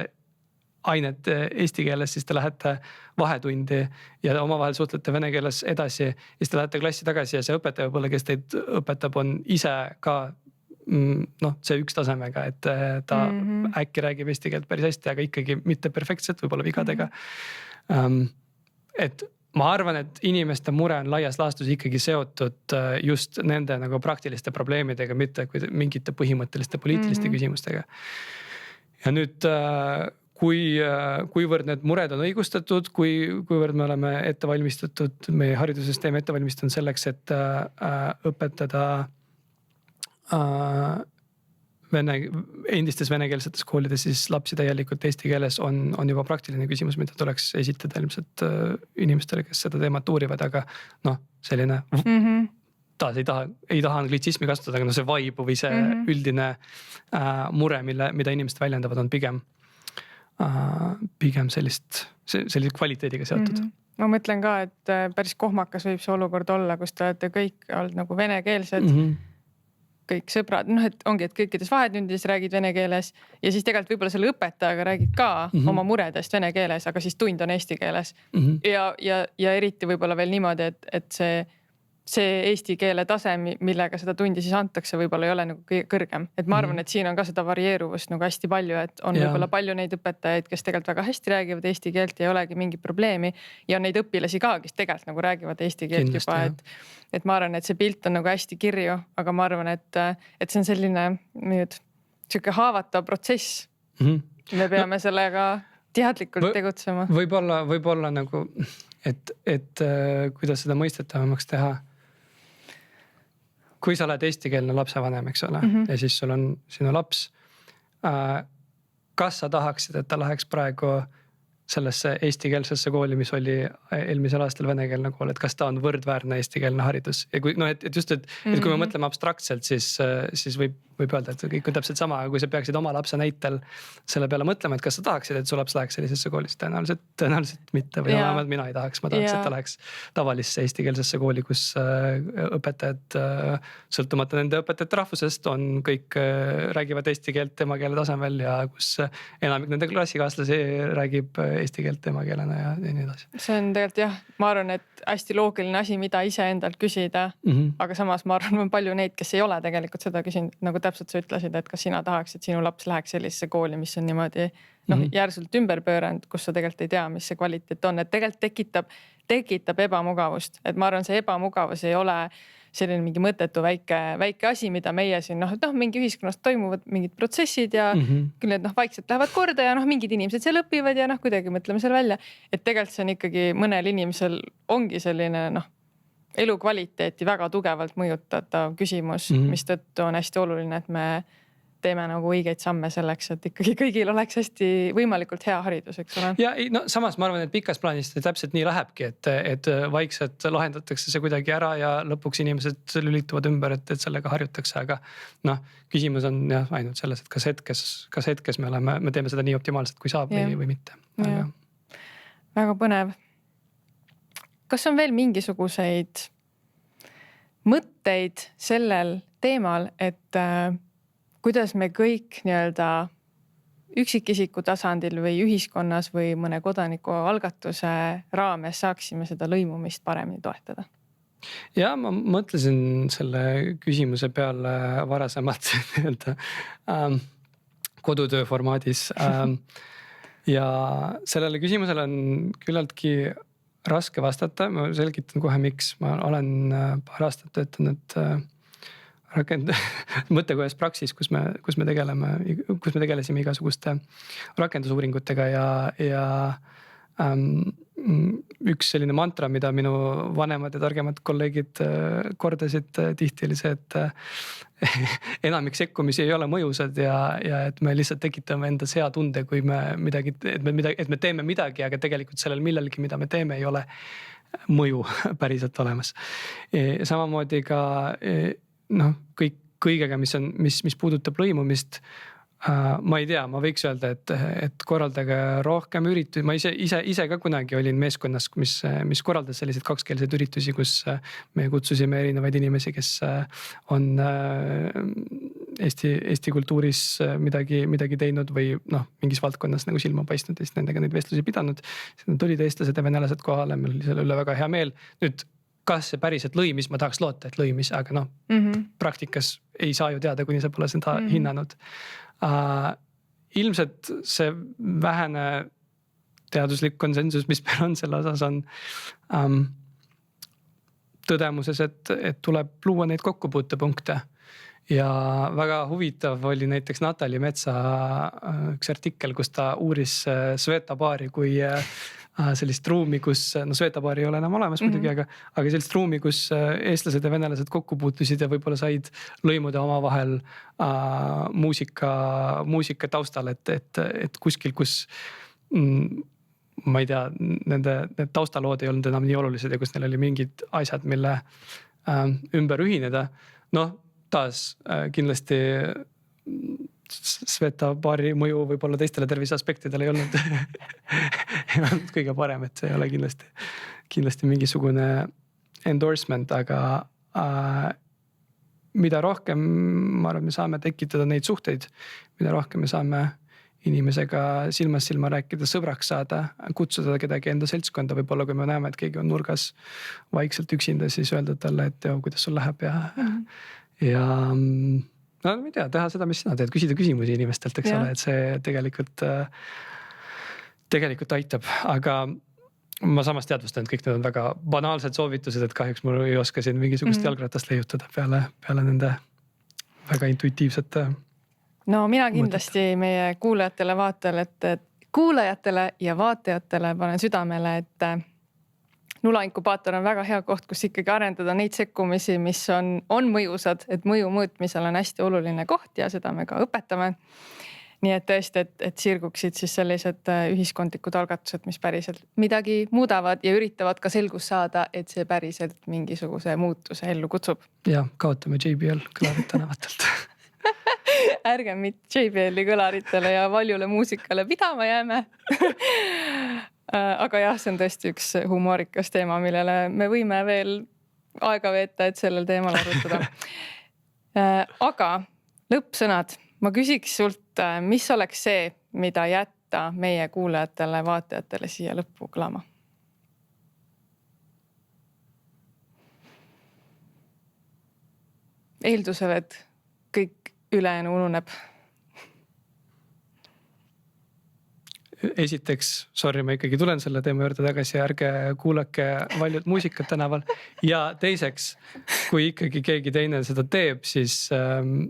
ainet eesti keeles, siis te lähete vahetundi ja omavahel suhtlete vene keeles edasi, siis te lähete klassi tagasi ja see õpetaja võib-olla, kes teid õpetab, on ise ka C1 tasemega, et ta äkki räägib eesti keelt päris hästi, aga ikkagi mitte perfektselt, võib-olla vigadega. Et ma arvan, et inimeste mure on laias laastus ikkagi seotud just nende nagu praktiliste probleemidega, mitte mingite põhimõtteliste poliitiliste küsimustega. Ja nüüd, kuivõrd need mured on õigustatud, kuivõrd me oleme ettevalmistatud, meie haridussüsteem ettevalmistatud selleks, et õpetada endistes venekeelsetes koolides siis lapsi täielikult eesti keeles on juba praktiline küsimus, mida tuleks esitada ilmselt inimestele, kes seda teemat uurivad, aga noh, selline taas ei taha anglitsismi kasutada, aga see vibe või see üldine mure, mida inimesed väljendavad, on pigem sellise kvaliteediga seotud. Ma mõtlen ka, et päris kohmakas võib see olukord olla, kus te olete kõik olnud nagu venekeelsed, kõik sõbrad, noh, et ongi, et kõikides vahetundides räägid vene keeles ja siis tegelikult võib-olla selle õpetajaga räägid ka oma muredest vene keeles, aga siis tund on eesti keeles. Ja eriti võib-olla veel niimoodi, et see eesti keele tase, millega seda tundi siis antakse, võib-olla ei ole nagu kõige kõrgem. Et ma arvan, et siin on ka seda varieeruvust nagu hästi palju, et on võib-olla palju neid õpetajaid, kes tegelikult väga hästi räägivad eesti keelt ja ei olegi mingi probleemi. Ja on neid õpilasi ka, kes tegelikult nagu räägivad eesti keelt juba, et ma arvan, et see pilt on nagu hästi kirju, aga ma arvan, et see on selline nüüd siuke haavatav protsess. Me peame sellega teadlikult tegutsema. Võib-olla nagu, et kuidas seda mõistetavamaks teha. Kui sa oled eestikeelne lapsevanem, eks ole, ja siis sul on sinu laps, kas sa tahaksid, et ta läheks praegu sellesse eestikeelsesse kooli, mis oli eelmisel aastal venekeelne kool, et kas ta on võrdväärne eestikeelne haridus ja kui, no, et just, et kui me mõtleme abstraktselt, siis võib öelda, et kõik on täpselt sama, aga kui sa peaksid oma lapse näitel selle peale mõtlema, et kas sa tahaksid, et su laps läheks sellisesse kooli, siis tõenäoliselt mitte või vähemalt mina ei tahaks, ma tahaks, et ta läheks tavalisse eestikeelsesse kooli, kus õpetajad, sõltumata nende õpetajate rahvusest, on kõik räägivad eesti keelt emakeele tasemel ja kus enamik nende klassikaaslasi räägib eesti keelt emakeelena ja nii edasi. See on tegelikult jah, ma arvan, et hästi loogiline asi, mida ise endalt küsida, aga samas ma arvan, on palju neid, kes ei ole tegelikult seda küsinud, nagu täpselt sa ütlesid, et kas sina tahaks, et sinu laps läheks sellisesse kooli, mis on niimoodi järsult ümber pööranud, kus sa tegelikult ei tea, mis see kvaliteet on, et tegelikult tekitab ebamugavust, et ma arvan, see ebamugavus ei ole selline mingi mõttetu väike asi, mida meie siin, mingi ühiskonnas toimuvad mingid protsessid ja küll need vaikselt lähevad korda ja mingid inimesed seal õpivad ja kuidagi mõtleme seal välja, et tegelikult see on ikkagi mõnel inimesel ongi selline elukvaliteeti väga tugevalt mõjutatav küsimus, mis tõttu on hästi oluline, et me teeme nagu õigeid samme selleks, et ikkagi kõigil oleks hästi võimalikult hea haridus, eks ole. Ja samas ma arvan, et pikas plaanis täpselt nii lähebki, et vaikselt lahendatakse see kuidagi ära ja lõpuks inimesed lülituvad ümber, et sellega harjutakse, aga küsimus on ainult selles, et kas hetkes me teeme seda nii optimaalselt, kui saab või mitte. Aga... Väga põnev. Kas on veel mingisuguseid mõtteid sellel teemal, et kuidas me kõik üksikisiku tasandil või ühiskonnas või mõne kodaniku algatuse raames saaksime seda lõimumist paremini toetada? Ja ma mõtlesin selle küsimuse peale varasemalt kodutöö formaadis. ja sellele küsimusele on küllaltki raske vastata, ma selgitan kohe, miks. Ma olen paar aastat töötanud mõttekojas Praxis, kus me tegelesime igasuguste rakendusuuringutega ja üks selline mantra, mida minu vanemad ja targemad kolleegid kordasid tihti, oli see, et enamik sekkumisi ei ole mõjusad ja et me lihtsalt tekitame enda seatunde, kui me et me teeme midagi, aga tegelikult sellel millelgi, mida me teeme, ei ole mõju päriselt olemas. Samamoodi ka kõigega, mis puudutab lõimumist. Ma ei tea, ma võiks öelda, et korraldage rohkem üritusi. Ma ise ka kunagi olin meeskonnas, mis korraldas selliseid kakskeelseid üritusi, kus me kutsusime erinevaid inimesi, kes on Eesti kultuuris midagi teinud või mingis valdkonnas nagu silma paistnud ja siis nendega neid vestlusi pidanud. Siis tulid eestlased ja venelased kohale, meil oli selle üle väga hea meel. Nüüd, kas see päriselt lõimis, ma tahaks loota, et lõimis, aga praktikas ei saa ju teada, kuni sa pole seda hinnanud. Ilmselt see vähene teaduslik konsensus, mis meil on selle osas, on tõdemuses, et tuleb luua neid kokkupuutepunkte. Ja väga huvitav oli näiteks Natali Metsa üks artikkel, kus ta uuris Sveta baari kui sellist ruumi, kus Sveta baari ei ole enam olemas muidugi, aga sellist ruumi, kus eestlased ja venelased kokku puutusid ja võib-olla said lõimuda oma vahel muusika taustal, et kuskil, kus ma ei tea, need taustalood ei olnud enam nii olulised ja kus neil oli mingid asjad, mille ümber ühineda. Taas kindlasti Sveta baari mõju võib-olla teistele tervise aspektidele ei olnud kõige parem, et see ei ole kindlasti mingisugune endorsement, aga mida rohkem ma arvan, me saame tekitada neid suhteid, mida rohkem me saame inimesega silmast silma rääkida, sõbraks saada, kutsuda kedagi enda seltskonda, võib-olla kui me näeme, et keegi on nurgas vaikselt üksinda, siis öelda talle, et kuidas sul läheb ja ma ei tea, teha seda, mis sina teed, küsida küsimusi inimestelt, eks ole, et see tegelikult aitab, aga ma samas teadvustan, et kõik need on väga banaalsed soovitused, et kahjuks mul ei oska siin mingisugust jalgratast leiutada peale nende väga intuitiivsete. No mina kindlasti meie kuulajatele ja vaatajatele panen südamele, et Nulainkubaator on väga hea koht, kus ikkagi arendada neid sekkumisi, mis on mõjusad, et mõju mõõtmisel on hästi oluline koht ja seda me ka õpetame. Nii et tõesti, et sirguksid siis sellised ühiskondlikud algatused, mis päriselt midagi muudavad ja üritavad ka selgus saada, et see päriselt mingisuguse muutuse ellu kutsub. Ja kaotame JBL kõlarit tänavatelt. Ärge mitte JBL-i kõlaritele ja valjule muusikale pidama jääme. Aga jah, see on tõesti üks humoorikas teema, millele me võime veel aega veeta, et sellel teemal arutada. Aga lõppsõnad, ma küsiks sult, mis oleks see, mida jätta meie kuulajatele, vaatajatele siia lõppu kõlama? Eeldusel, et kõik ülejäänu ununeb. Esiteks, sorry, ma ikkagi tulen selle teema juurde tagasi, ärge kuulake valjut muusikat tänaval. Ja teiseks, kui ikkagi keegi teine seda teeb, siis ei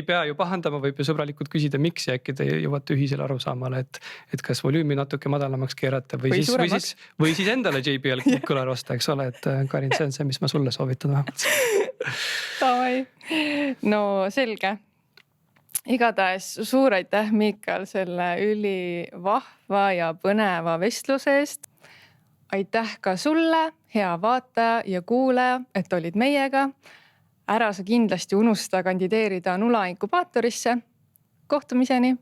pea ju pahandama, võib ju sõbralikult küsida, miks ja äkki te jõuate ühisele arusaamale, et kas volüümi natuke madalamaks keerata või siis endale JBL kõlar osta, eks ole, et Karin, see on see, mis ma sulle soovitan vähemalt. Tavai. No selge. Igatahes suur aitäh, Miikal, selle ülivahva ja põneva vestluse eest. Aitäh ka sulle, hea vaataja ja kuulaja, et olid meiega. Ära sa kindlasti unusta kandideerida Nulainkubaatorisse. Kohtumiseni!